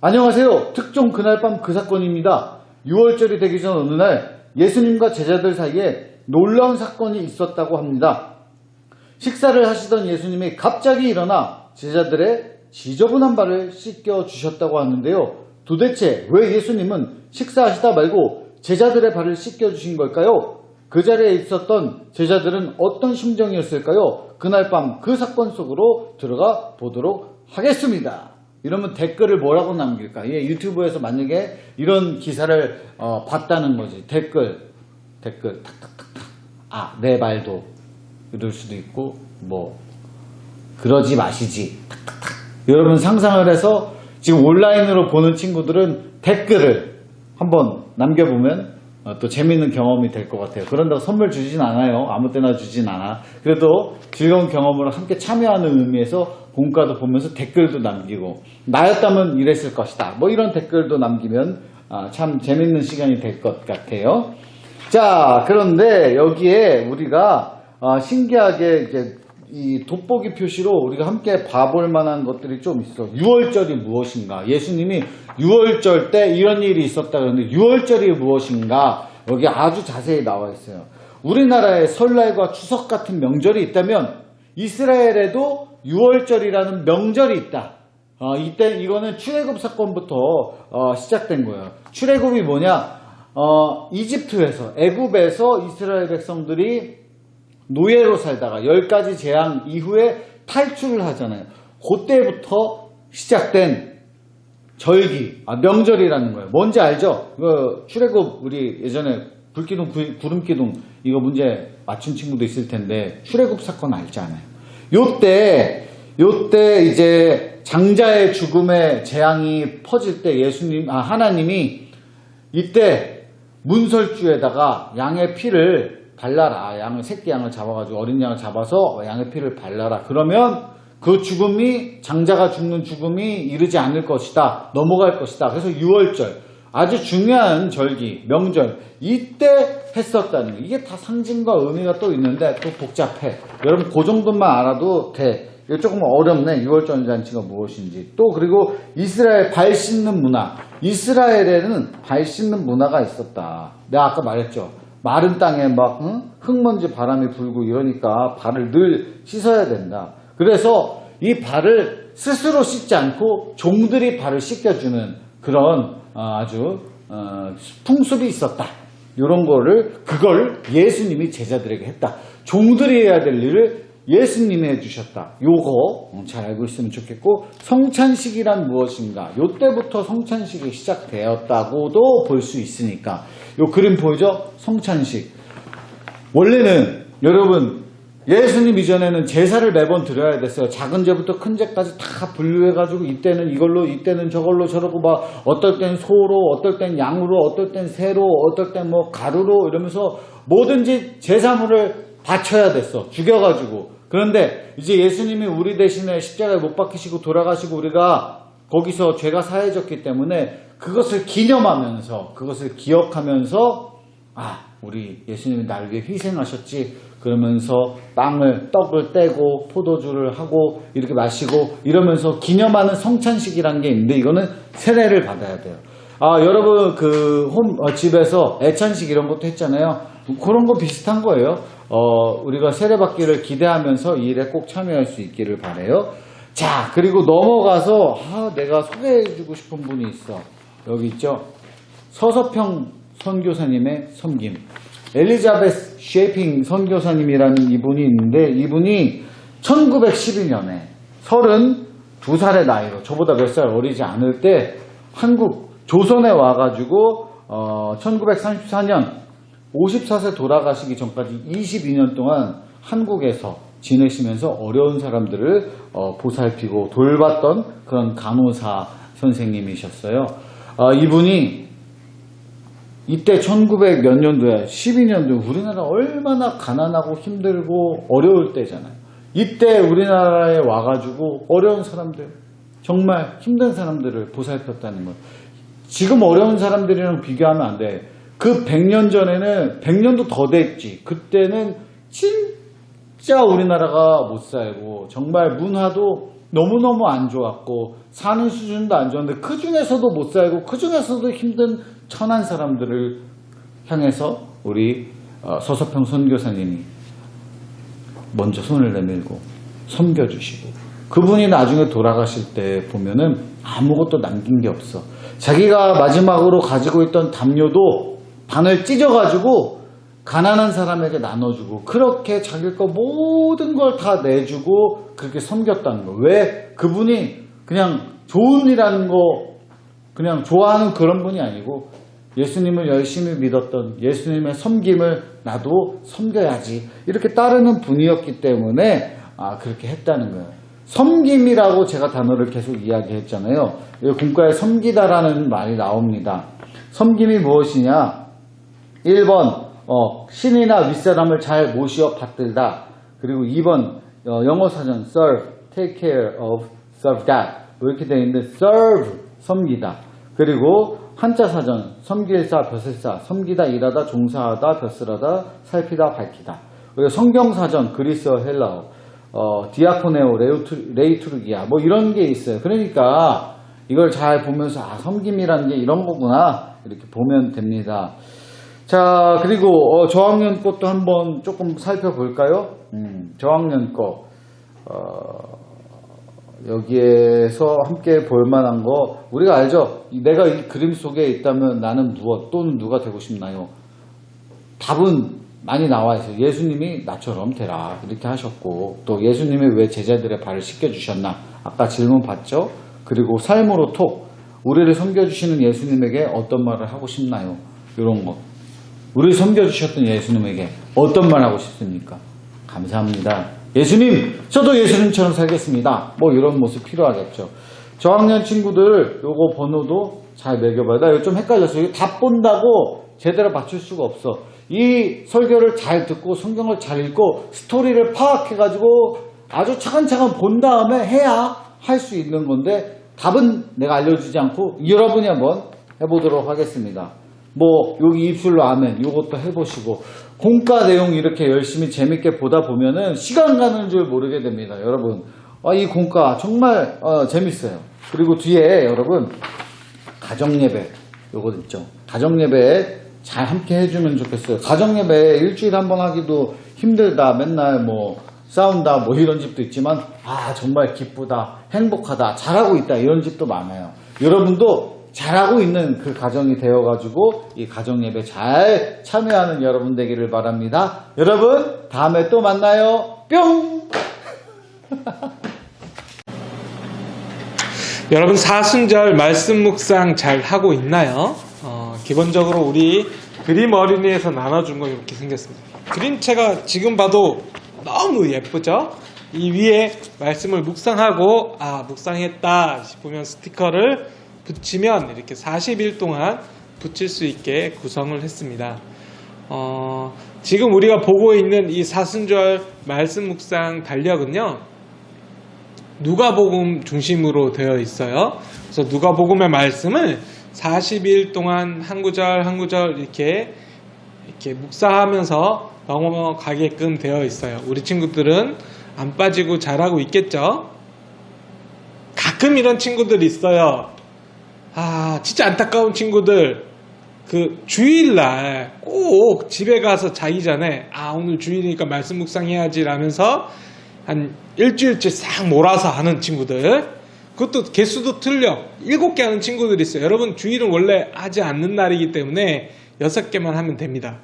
안녕하세요. 특종 그날 밤 그 사건입니다. 6월절이 되기 전 어느 날 예수님과 제자들 사이에 놀라운 사건이 있었다고 합니다. 식사를 하시던 예수님이 갑자기 일어나 제자들의 지저분한 발을 씻겨 주셨다고 하는데요. 도대체 왜 예수님은 식사하시다 말고 제자들의 발을 씻겨주신 걸까요? 그 자리에 있었던 제자들은 어떤 심정이었을까요? 그날 밤 그 사건 속으로 들어가 보도록 하겠습니다. 이러면 댓글을 뭐라고 남길까? 유튜브에서 만약에 이런 기사를 봤다는 거지. 댓글 탁탁탁탁. 내 말도 이럴 수도 있고 그러지 마시지. 탁탁탁. 여러분 상상을 해서 지금 온라인으로 보는 친구들은 댓글을 한번 남겨보면 또 재미있는 경험이 될 것 같아요. 그런다고 선물 주진 않아요. 아무 때나 주진 않아. 그래도 즐거운 경험으로 함께 참여하는 의미에서 본과도 보면서 댓글도 남기고 나였다면 이랬을 것이다. 이런 댓글도 남기면 참 재미있는 시간이 될 것 같아요. 자, 그런데 여기에 우리가 신기하게 이제 이 돋보기 표시로 우리가 함께 봐볼 만한 것들이 좀 있어. 6월절이 무엇인가? 예수님이 6월절 때 이런 일이 있었다 그러는데 6월절이 무엇인가? 여기 아주 자세히 나와 있어요. 우리나라에 설날과 추석 같은 명절이 있다면 이스라엘에도 6월절이라는 명절이 있다. 이거는 출애굽 사건부터 시작된 거예요. 출애굽이 뭐냐? 이집트에서 애굽에서 이스라엘 백성들이 노예로 살다가 10가지 재앙 이후에 탈출을 하잖아요. 그때부터 시작된 절기, 명절이라는 거예요. 뭔지 알죠? 출애굽 우리 예전에 불기둥, 구름기둥 이거 문제 맞춘 친구도 있을 텐데 출애굽 사건 알잖아요. 요때 이제 장자의 죽음의 재앙이 퍼질 때 하나님이 이때 문설주에다가 양의 피를 발라라. 새끼 양을 잡아가지고 어린 양을 잡아서 양의 피를 발라라. 그러면 그 죽음이 장자가 죽는 죽음이 이르지 않을 것이다. 넘어갈 것이다. 그래서 유월절 아주 중요한 절기, 명절 이때 했었다는 거. 이게 다 상징과 의미가 또 있는데 또 복잡해. 여러분 그 정도만 알아도 돼. 이거 조금 어렵네. 유월절 잔치가 무엇인지. 또 그리고 이스라엘 발 씻는 문화. 이스라엘에는 발 씻는 문화가 있었다. 내가 아까 말했죠. 마른 땅에 막 흙먼지 바람이 불고 이러니까 발을 늘 씻어야 된다. 그래서 이 발을 스스로 씻지 않고 종들이 발을 씻겨주는 그런 아주 풍습이 있었다. 이런 그걸 예수님이 제자들에게 했다. 종들이 해야 될 일을 예수님이 해주셨다. 요거 잘 알고 있으면 좋겠고, 성찬식이란 무엇인가? 요때부터 성찬식이 시작되었다고도 볼 수 있으니까. 요 그림 보이죠? 성찬식. 원래는 여러분 예수님 이전에는 제사를 매번 드려야 됐어요. 작은 제부터 큰 제까지 다 분류해가지고 이때는 이걸로, 이때는 저걸로 저러고 막 어떨 땐 소로, 어떨 땐 양으로, 어떨 땐 새로, 어떨 땐 뭐 가루로 이러면서 뭐든지 제사물을 바쳐야 됐어. 죽여가지고. 그런데 이제 예수님이 우리 대신에 십자가에 못 박히시고 돌아가시고 우리가 거기서 죄가 사해졌기 때문에 그것을 기념하면서, 그것을 기억하면서 우리 예수님이 나를 위해 희생하셨지. 그러면서 떡을 떼고 포도주를 하고 이렇게 마시고 이러면서 기념하는 성찬식이라는 게 있는데 이거는 세례를 받아야 돼요. 여러분 집에서 애찬식 이런 것도 했잖아요. 그런 거 비슷한 거예요. 우리가 세례 받기를 기대하면서 이 일에 꼭 참여할 수 있기를 바라요. 자, 그리고 넘어가서 내가 소개해주고 싶은 분이 있어. 여기 있죠. 서서평 선교사님의 섬김. 엘리자베스 쉐이핑 선교사님이라는 이분이 있는데 이분이 1912년에 32살의 나이로 저보다 몇 살 어리지 않을 때 한국 조선에 와가지고 1934년 54세 돌아가시기 전까지 22년 동안 한국에서 지내시면서 어려운 사람들을 보살피고 돌봤던 그런 간호사 선생님이셨어요. 이분이 이때 1900 몇 년도에 12년도에 우리나라 얼마나 가난하고 힘들고 어려울 때잖아요. 이때 우리나라에 와가지고 어려운 사람들, 정말 힘든 사람들을 보살폈다는 것. 지금 어려운 사람들이랑 비교하면 안 돼. 그 100년 전에는 100년도 더 됐지. 그때는 진짜 우리나라가 못 살고 정말 문화도 너무너무 안 좋았고 사는 수준도 안 좋았는데 그 중에서도 못 살고 그 중에서도 힘든 천한 사람들을 향해서 우리 서서평 선교사님이 먼저 손을 내밀고 섬겨주시고 그분이 나중에 돌아가실 때 보면은 아무것도 남긴 게 없어. 자기가 마지막으로 가지고 있던 담요도 반을 찢어가지고 가난한 사람에게 나눠주고 그렇게 자기 거 모든 걸 다 내주고 그렇게 섬겼다는 거. 왜? 그분이 그냥 좋은 일하는 거 그냥 좋아하는 그런 분이 아니고 예수님을 열심히 믿었던 예수님의 섬김을 나도 섬겨야지 이렇게 따르는 분이었기 때문에 그렇게 했다는 거예요. 섬김이라고 제가 단어를 계속 이야기했잖아요. 공과에 섬기다라는 말이 나옵니다. 섬김이 무엇이냐? 1번 신이나 윗사람을 잘 모시어 받들다. 그리고 2번 영어 사전 serve, take care of, serve that 이렇게 되어 있는데 serve, 섬기다. 그리고 한자 사전 섬길사, 벼슬사, 섬기다, 일하다, 종사하다, 벼슬하다, 살피다, 밝히다. 그리고 성경 사전 그리스어, 헬라어, 디아코네오, 레이투르기아 뭐 이런 게 있어요. 그러니까 이걸 잘 보면서 섬김이라는 게 이런 거구나 이렇게 보면 됩니다. 자, 그리고 저학년 것도 한번 조금 살펴볼까요? 저학년 거 여기에서 함께 볼 만한 거 우리가 알죠? 내가 이 그림 속에 있다면 나는 무엇 또는 누가 되고 싶나요? 답은 많이 나와 있어요. 예수님이 나처럼 되라 이렇게 하셨고 또 예수님이 왜 제자들의 발을 씻겨주셨나 아까 질문 받죠? 그리고 삶으로 톡 우리를 섬겨주시는 예수님에게 어떤 말을 하고 싶나요? 이런 거 우리를 섬겨주셨던 예수님에게 어떤 말 하고 싶습니까? 감사합니다. 예수님, 저도 예수님처럼 살겠습니다. 뭐 이런 모습 필요하겠죠. 저학년 친구들 요거 번호도 잘 매겨봐요. 나 이거 좀 헷갈렸어요. 이거 다 본다고 제대로 맞출 수가 없어. 이 설교를 잘 듣고 성경을 잘 읽고 스토리를 파악해가지고 아주 차근차근 본 다음에 해야 할 수 있는 건데 답은 내가 알려주지 않고 여러분이 한번 해보도록 하겠습니다. 뭐 여기 입술로 아멘 이것도 해보시고 공과 내용 이렇게 열심히 재밌게 보다 보면은 시간 가는 줄 모르게 됩니다. 여러분 이 공과 정말 재밌어요. 그리고 뒤에 여러분 가정예배 요거 있죠. 가정예배 잘 함께 해주면 좋겠어요. 가정예배 일주일에 한 번 하기도 힘들다. 맨날 뭐 싸운다 뭐 이런 집도 있지만 정말 기쁘다 행복하다 잘하고 있다 이런 집도 많아요. 여러분도 잘하고 있는 그 가정이 되어가지고 이 가정예배 잘 참여하는 여러분 되기를 바랍니다. 여러분 다음에 또 만나요. 뿅. 여러분 사순절 말씀 묵상 잘 하고 있나요? 기본적으로 우리 그림 어린이에서 나눠준 거 이렇게 생겼습니다. 그림체가 지금 봐도 너무 예쁘죠? 이 위에 말씀을 묵상하고 묵상했다 싶으면 스티커를 붙이면 이렇게 40일 동안 붙일 수 있게 구성을 했습니다. 지금 우리가 보고 있는 이 사순절 말씀 묵상 달력은요, 누가복음 중심으로 되어 있어요. 그래서 누가복음의 말씀을 40일 동안 한 구절 한 구절 이렇게 묵상하면서 넘어가게끔 되어 있어요. 우리 친구들은 안 빠지고 잘하고 있겠죠? 가끔 이런 친구들이 있어요. 진짜 안타까운 친구들. 그 주일날 꼭 집에 가서 자기 전에 오늘 주일이니까 말씀 묵상해야지 라면서 한 일주일째 싹 몰아서 하는 친구들. 그것도 개수도 틀려. 7개 하는 친구들이 있어요. 여러분 주일은 원래 하지 않는 날이기 때문에 6개만 하면 됩니다.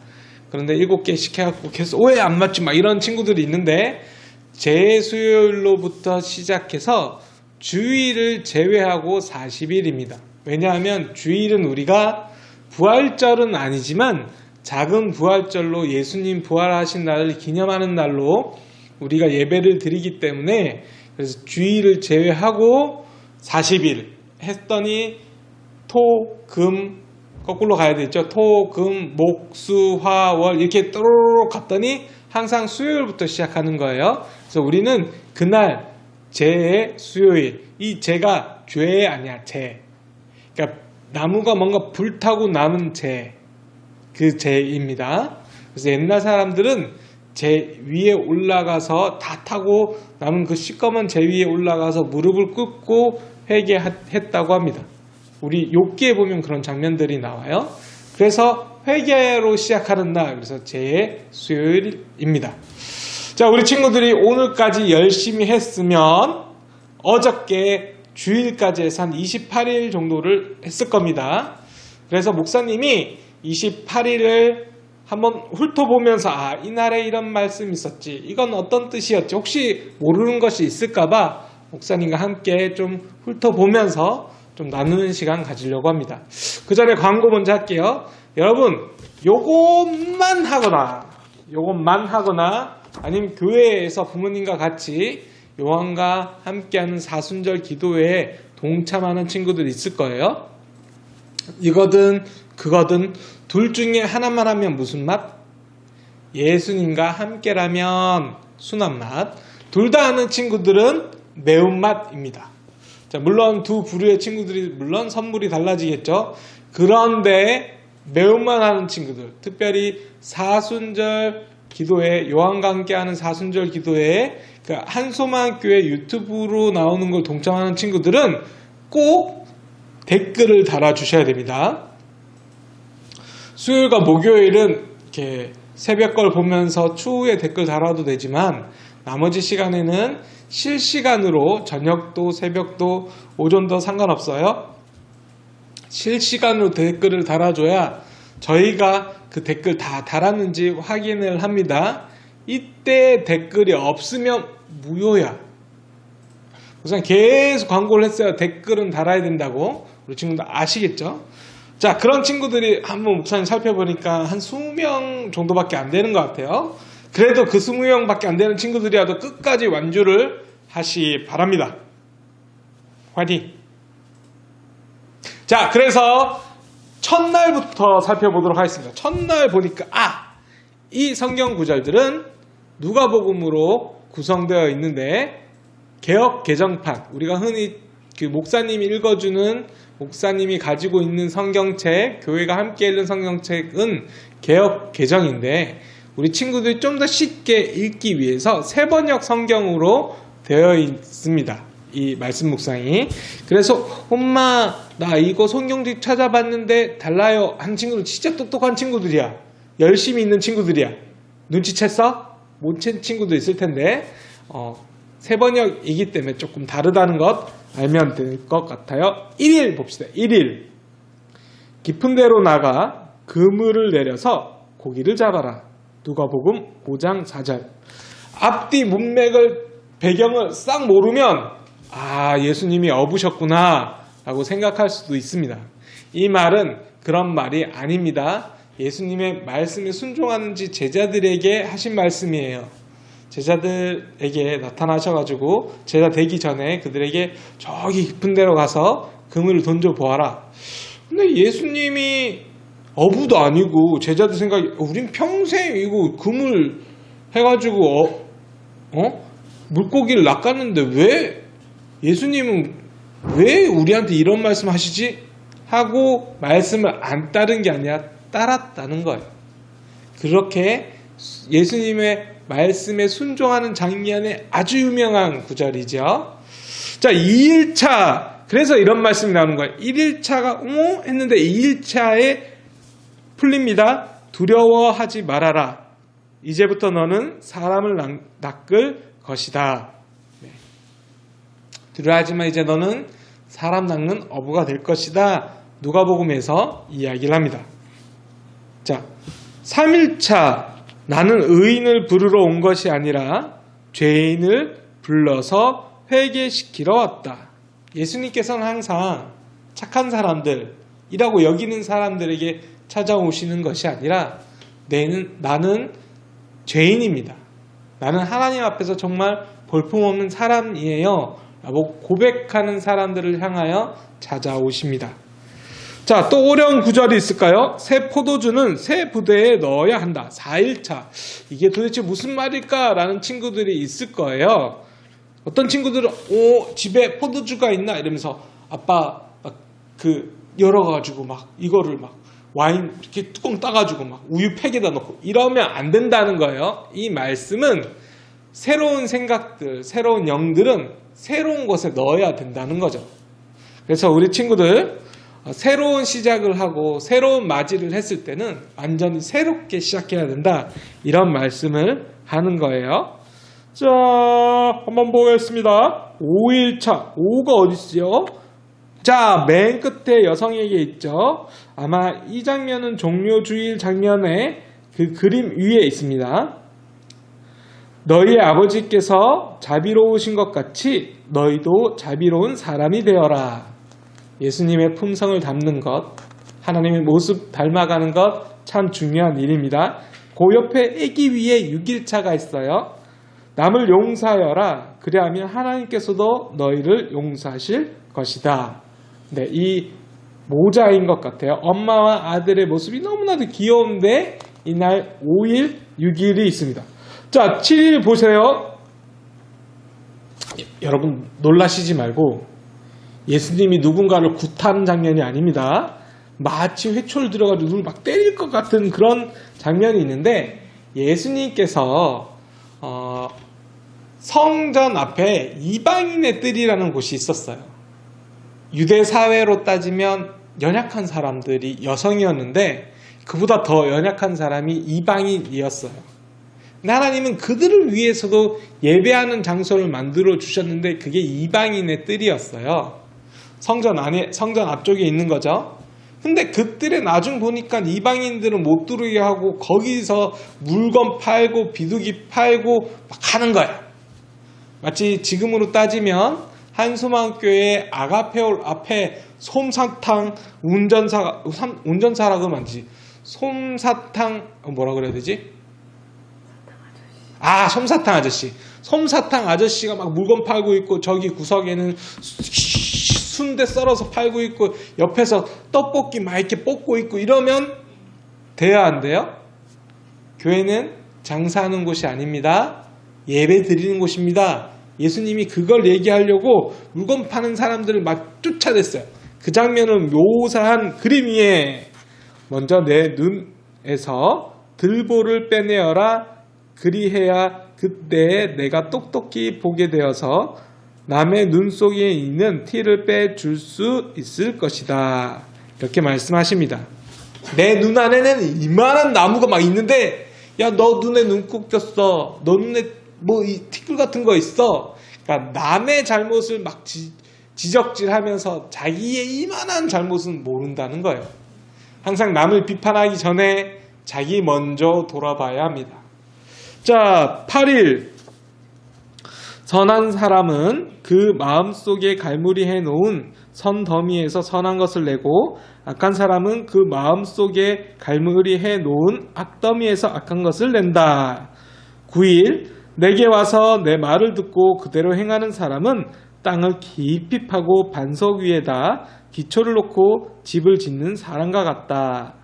그런데 7개씩 해갖고 계속 왜 안 맞지 막 이런 친구들이 있는데 재수요일로부터 시작해서 주일을 제외하고 40일입니다. 왜냐하면 주일은 우리가 부활절은 아니지만 작은 부활절로 예수님 부활하신 날을 기념하는 날로 우리가 예배를 드리기 때문에 그래서 주일을 제외하고 40일 했더니 토, 금, 거꾸로 가야 되겠죠. 토, 금, 목, 수, 화, 월 이렇게 또로록 갔더니 항상 수요일부터 시작하는 거예요. 그래서 우리는 그날 제의 수요일, 이 제가 죄 아니야 제. 그러니까 나무가 뭔가 불타고 남은 제, 그 제입니다. 그래서 옛날 사람들은 제 위에 올라가서 다 타고 남은 그 시꺼먼 제 위에 올라가서 무릎을 꿇고 회개했다고 합니다. 우리 욥기에 보면 그런 장면들이 나와요. 그래서 회개로 시작하는 날, 그래서 제의 수요일입니다. 자, 우리 친구들이 오늘까지 열심히 했으면 어저께 주일까지 해서 한 28일 정도를 했을 겁니다. 그래서 목사님이 28일을 한번 훑어보면서 이날에 이런 말씀이 있었지, 이건 어떤 뜻이었지, 혹시 모르는 것이 있을까봐 목사님과 함께 좀 훑어보면서 좀 나누는 시간 가지려고 합니다. 그 전에 광고 먼저 할게요. 여러분 요것만 하거나 아니면 교회에서 부모님과 같이 요한과 함께하는 사순절 기도회에 동참하는 친구들 있을 거예요. 이거든 그거든 둘 중에 하나만 하면 무슨 맛? 예수님과 함께라면 순한 맛. 둘 다 하는 친구들은 매운맛입니다. 자, 물론 두 부류의 친구들이 물론 선물이 달라지겠죠. 그런데 매운맛 하는 친구들, 특별히 사순절 기도회, 요한과 함께하는 사순절 기도회에 그 한소망교회 유튜브로 나오는 걸 동참하는 친구들은 꼭 댓글을 달아주셔야 됩니다. 수요일과 목요일은 이렇게 새벽 걸 보면서 추후에 댓글 달아도 되지만 나머지 시간에는 실시간으로 저녁도 새벽도 오전도 상관없어요. 실시간으로 댓글을 달아줘야 저희가 그 댓글 다 달았는지 확인을 합니다. 이때 댓글이 없으면 무효야. 우선 계속 광고를 했어요. 댓글은 달아야 된다고. 우리 친구들 아시겠죠? 자, 그런 친구들이 한번 목사님 살펴보니까 한 20명 정도밖에 안 되는 것 같아요. 그래도 그 20명밖에 안 되는 친구들이라도 끝까지 완주를 하시 바랍니다. 화이팅! 자, 그래서 첫날부터 살펴보도록 하겠습니다. 첫날 보니까 이 성경 구절들은 누가복음으로 구성되어 있는데 개역 개정판, 우리가 흔히 그 목사님이 읽어주는, 목사님이 가지고 있는 성경책, 교회가 함께 읽는 성경책은 개역 개정인데 우리 친구들이 좀 더 쉽게 읽기 위해서 새번역 성경으로 되어 있습니다. 이 말씀 묵상이. 그래서 엄마 나 이거 성경책 찾아봤는데 달라요 한 친구들 진짜 똑똑한 친구들이야. 열심히 있는 친구들이야. 눈치챘어? 못 챈 친구도 있을 텐데 새번역이기 때문에 조금 다르다는 것 알면 될 것 같아요. 1일 봅시다. 1일 깊은 데로 나가 그물을 내려서 고기를 잡아라. 누가복음 5장 4절. 앞뒤 문맥을 배경을 싹 모르면 예수님이 어부셨구나 라고 생각할 수도 있습니다. 이 말은 그런 말이 아닙니다. 예수님의 말씀에 순종하는지 제자들에게 하신 말씀이에요. 제자들에게 나타나셔가지고 제자 되기 전에 그들에게 저기 깊은 데로 가서 그물을 던져보아라. 근데 예수님이 어부도 아니고 제자들 생각이 우린 평생 이거 그물 해가지고 물고기를 낚았는데 왜 예수님은 왜 우리한테 이런 말씀 하시지? 하고 말씀을 안 따른 게 아니라 따랐다는 거예요. 그렇게 예수님의 말씀에 순종하는 장면에 아주 유명한 구절이죠. 자, 2일차. 그래서 이런 말씀이 나오는 거예요. 1일차가 했는데 2일차에 풀립니다. 두려워하지 말아라. 이제부터 너는 사람을 낚을 것이다. 두려워하지만 이제 너는 사람 낚는 어부가 될 것이다. 누가복음에서 이야기를 합니다. 자, 3일차. 나는 의인을 부르러 온 것이 아니라 죄인을 불러서 회개시키러 왔다. 예수님께서는 항상 착한 사람들이라고 여기는 사람들에게 찾아오시는 것이 아니라 나는 죄인입니다. 나는 하나님 앞에서 정말 볼품없는 사람이에요 라고 고백하는 사람들을 향하여 찾아오십니다. 자, 또 어려운 구절이 있을까요? 새 포도주는 새 부대에 넣어야 한다. 4일차. 이게 도대체 무슨 말일까? 라는 친구들이 있을 거예요. 어떤 친구들은 집에 포도주가 있나? 이러면서 아빠 열어가지고 이거를 와인 이렇게 뚜껑 따가지고 우유 팩에다 넣고 이러면 안 된다는 거예요. 이 말씀은 새로운 생각들, 새로운 영들은 새로운 것에 넣어야 된다는 거죠. 그래서 우리 친구들 새로운 시작을 하고 새로운 맞이를 했을 때는 완전히 새롭게 시작해야 된다. 이런 말씀을 하는 거예요. 자, 한번 보겠습니다. 5일차. 5가 어디 있어요? 자, 맨 끝에 여성에게 있죠. 아마 이 장면은 종료주일 장면에 그 그림 위에 있습니다. 너희의 아버지께서 자비로우신 것 같이 너희도 자비로운 사람이 되어라. 예수님의 품성을 담는 것, 하나님의 모습 닮아가는 것 참 중요한 일입니다. 그 옆에 애기 위에 6일차가 있어요. 남을 용서하여라. 그리하면 하나님께서도 너희를 용서하실 것이다. 네, 이 모자인 것 같아요. 엄마와 아들의 모습이 너무나도 귀여운데 이날 5일, 6일이 있습니다. 자, 7일 보세요. 여러분 놀라시지 말고 예수님이 누군가를 굿하는 장면이 아닙니다. 마치 회초를 들어가지고 누굴 막 때릴 것 같은 그런 장면이 있는데 예수님께서 성전 앞에 이방인의 뜰이라는 곳이 있었어요. 유대 사회로 따지면 연약한 사람들이 여성이었는데 그보다 더 연약한 사람이 이방인이었어요. 근데 하나님은 그들을 위해서도 예배하는 장소를 만들어 주셨는데 그게 이방인의 뜰이었어요. 성전 안에, 성전 앞쪽에 있는 거죠. 근데 그 뜰에 나중 보니까 이방인들은 못 들어오게 하고 거기서 물건 팔고 비둘기 팔고 막 하는 거야. 마치 지금으로 따지면 한소망교회 아가페올 앞에 솜사탕 운전사라고 하면 안 되지. 솜사탕 뭐라 그래야 되지? 아, 솜사탕 아저씨. 솜사탕 아저씨가 막 물건 팔고 있고 저기 구석에는 순대 썰어서 팔고 있고 옆에서 떡볶이 막 이렇게 볶고 있고 이러면 돼야 안 돼요? 교회는 장사하는 곳이 아닙니다. 예배 드리는 곳입니다. 예수님이 그걸 얘기하려고 물건 파는 사람들을 막 쫓아냈어요. 그 장면을 묘사한 그림 위에 먼저 내 눈에서 들보를 빼내어라. 그리해야 그때 내가 똑똑히 보게 되어서 남의 눈 속에 있는 티를 빼줄 수 있을 것이다. 이렇게 말씀하십니다. 내 눈 안에는 이만한 나무가 막 있는데 야, 너 눈에 눈곱 꼈어. 너 눈에 뭐 이 티끌 같은 거 있어. 그러니까 남의 잘못을 막 지적질하면서 자기의 이만한 잘못은 모른다는 거예요. 항상 남을 비판하기 전에 자기 먼저 돌아봐야 합니다. 자, 8일. 선한 사람은 그 마음속에 갈무리해 놓은 선 더미에서 선한 것을 내고 악한 사람은 그 마음속에 갈무리해 놓은 악더미에서 악한 것을 낸다. 9일. 내게 와서 내 말을 듣고 그대로 행하는 사람은 땅을 깊이 파고 반석 위에다 기초를 놓고 집을 짓는 사람과 같다.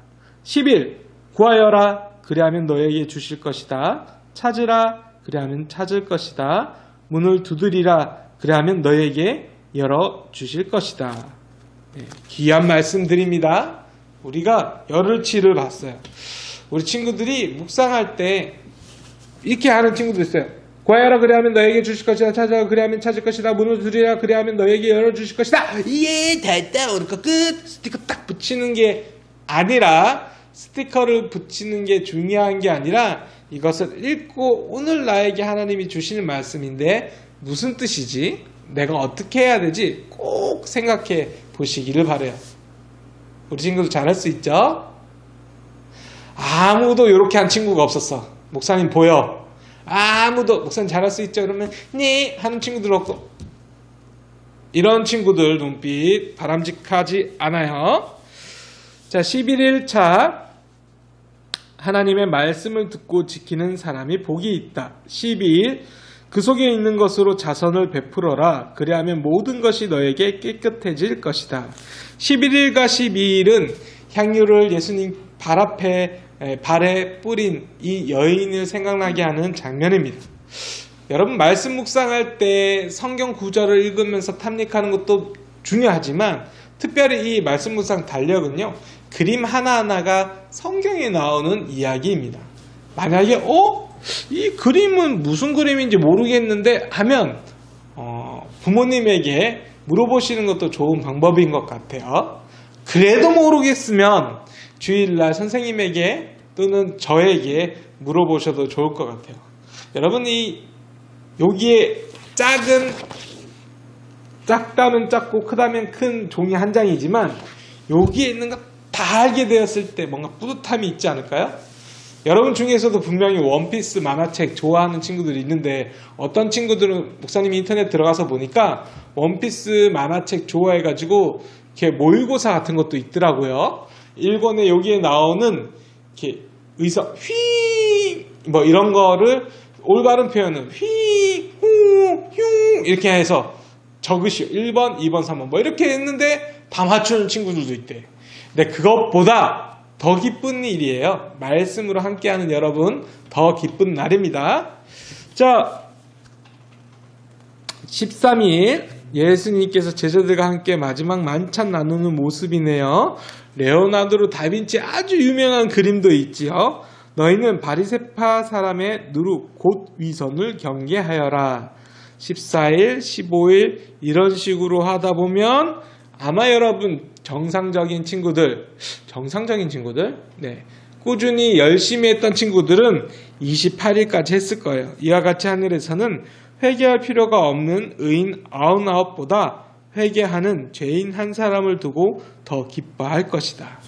10일. 구하여라. 그리하면 너에게 주실 것이다. 찾으라. 그리하면 찾을 것이다. 문을 두드리라. 그리하면 너에게 열어주실 것이다. 네, 귀한 말씀 드립니다. 우리가 열흘치를 봤어요. 우리 친구들이 묵상할 때 이렇게 하는 친구도 있어요. 구하여라. 그리하면 너에게 주실 것이다. 찾아라. 그리하면 찾을 것이다. 문을 두드리라. 그리하면 너에게 열어주실 것이다. 예, 됐다. 오늘 거 끝. 스티커 딱 붙이는 게 아니라 스티커를 붙이는 게 중요한 게 아니라 이것을 읽고 오늘 나에게 하나님이 주시는 말씀인데 무슨 뜻이지? 내가 어떻게 해야 되지? 꼭 생각해 보시기를 바라요. 우리 친구도 잘할 수 있죠? 아무도 이렇게 한 친구가 없었어. 목사님 보여. 아무도 목사님 잘할 수 있죠? 그러면 네 하는 친구들 없고 이런 친구들 눈빛 바람직하지 않아요. 자, 11일차 하나님의 말씀을 듣고 지키는 사람이 복이 있다. 12일 그 속에 있는 것으로 자선을 베풀어라. 그리하면 모든 것이 너에게 깨끗해질 것이다. 11일과 12일은 향유를 예수님 발에 뿌린 이 여인을 생각나게 하는 장면입니다. 여러분 말씀 묵상할 때 성경 구절을 읽으면서 탐닉하는 것도 중요하지만 특별히 이 말씀 묵상 달력은요. 그림 하나하나가 성경에 나오는 이야기입니다. 만약에 이 그림은 무슨 그림인지 모르겠는데 하면 부모님에게 물어보시는 것도 좋은 방법인 것 같아요. 그래도 모르겠으면 주일날 선생님에게 또는 저에게 물어보셔도 좋을 것 같아요. 여러분이 여기에 작다면 작고 크다면 큰 종이 한 장이지만 여기에 있는 것 다 알게 되었을 때 뭔가 뿌듯함이 있지 않을까요? 여러분 중에서도 분명히 원피스 만화책 좋아하는 친구들이 있는데 어떤 친구들은 목사님이 인터넷 들어가서 보니까 원피스 만화책 좋아해가지고 이렇게 모의고사 같은 것도 있더라고요. 일본에 여기에 나오는 이렇게 의서 뭐 이런 거를 올바른 표현은 이렇게 해서 적으시오. 1번, 2번, 3번 뭐 이렇게 했는데 다 맞추는 친구들도 있대. 근데 그것보다 더 기쁜 일이에요. 말씀으로 함께하는 여러분 더 기쁜 날입니다. 자, 13일 예수님께서 제자들과 함께 마지막 만찬 나누는 모습이네요. 레오나르도 다빈치 아주 유명한 그림도 있지요. 너희는 바리새파 사람의 누룩 곧 위선을 경계하여라. 14일, 15일 이런 식으로 하다 보면 아마 여러분 정상적인 친구들, 네, 꾸준히 열심히 했던 친구들은 28일까지 했을 거예요. 이와 같이 하늘에서는 회개할 필요가 없는 의인 99보다 회개하는 죄인 한 사람을 두고 더 기뻐할 것이다.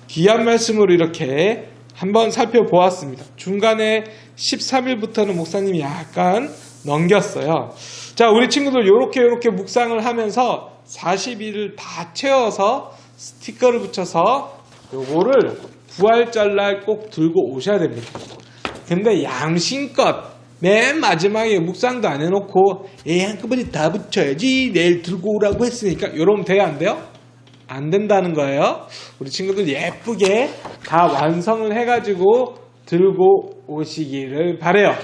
귀한 말씀으로 이렇게 한번 살펴보았습니다. 중간에 13일부터는 목사님이 약간 넘겼어요. 자, 우리 친구들 요렇게 묵상을 하면서 40일을 다 채워서 스티커를 붙여서 요거를 부활절날 꼭 들고 오셔야 됩니다. 근데 양심껏 맨 마지막에 묵상도 안 해놓고 한꺼번에 다 붙여야지 내일 들고 오라고 했으니까 이러면 돼요 안 돼요? 안 된다는 거예요. 우리 친구들 예쁘게 다 완성을 해가지고 들고 오시기를 바래요.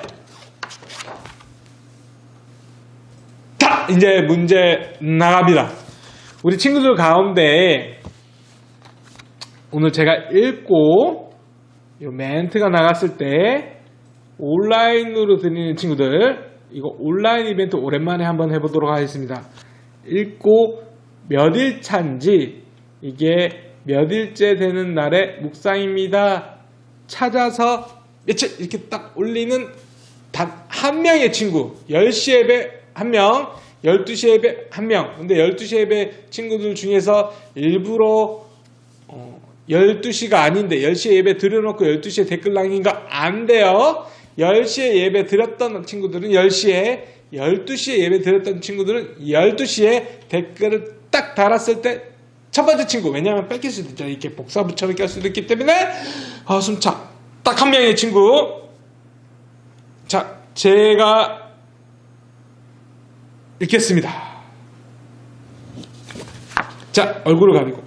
자, 이제 문제 나갑니다. 우리 친구들 가운데 오늘 제가 읽고 이 멘트가 나갔을 때 온라인으로 들리는 친구들, 이거 온라인 이벤트 오랜만에 한번 해보도록 하겠습니다. 읽고 몇 일 차인지, 이게 몇 일째 되는 날의 묵상입니다. 찾아서 며칠 이렇게 딱 올리는 단 한 명의 친구, 10시 예배 한 명, 12시 예배 한 명. 근데 12시 예배 친구들 중에서 일부러 12시가 아닌데 10시에 예배 드려놓고 12시에 댓글 남긴 거 안 돼요. 10시에 예배 드렸던 친구들은 10시에, 12시에 예배 드렸던 친구들은 12시에 댓글을 딱 달았을 때 첫 번째 친구, 왜냐하면 뺏길 수도 있잖아요. 이렇게 복사붙여서 낄 수도 있기 때문에 숨차. 딱 한 명의 친구. 자, 제가 읽겠습니다. 자, 얼굴을 가리고.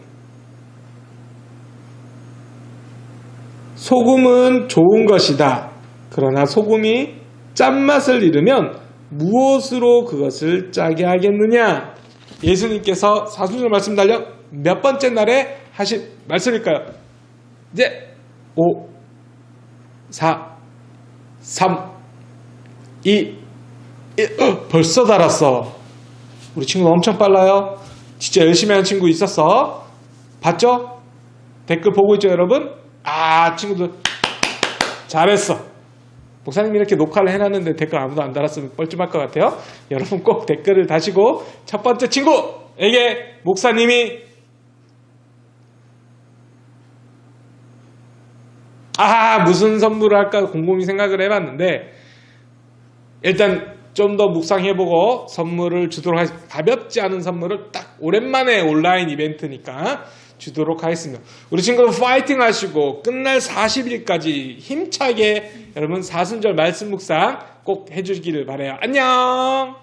소금은 좋은 것이다. 그러나 소금이 짠맛을 잃으면 무엇으로 그것을 짜게 하겠느냐? 예수님께서 사순절 말씀 달려 몇 번째 날에 하신 말씀일까요? 이제 5, 4, 3, 2, 1. 벌써 달았어. 우리 친구 엄청 빨라요. 진짜 열심히 하는 친구 있었어. 봤죠? 댓글 보고 있죠, 여러분? 친구들 잘했어. 목사님이 이렇게 녹화를 해놨는데 댓글 아무도 안 달았으면 뻘쭘할 것 같아요. 여러분 꼭 댓글을 다시고 첫 번째 친구에게 목사님이 무슨 선물을 할까 곰곰이 생각을 해봤는데, 일단 좀 더 묵상해보고 선물을 주도록 하겠습니다. 가볍지 않은 선물을 딱 오랜만에 온라인 이벤트니까 주도록 하겠습니다. 우리 친구들 파이팅 하시고 끝날 40일까지 힘차게 여러분 사순절 말씀 묵상 꼭 해주시기를 바라요. 안녕.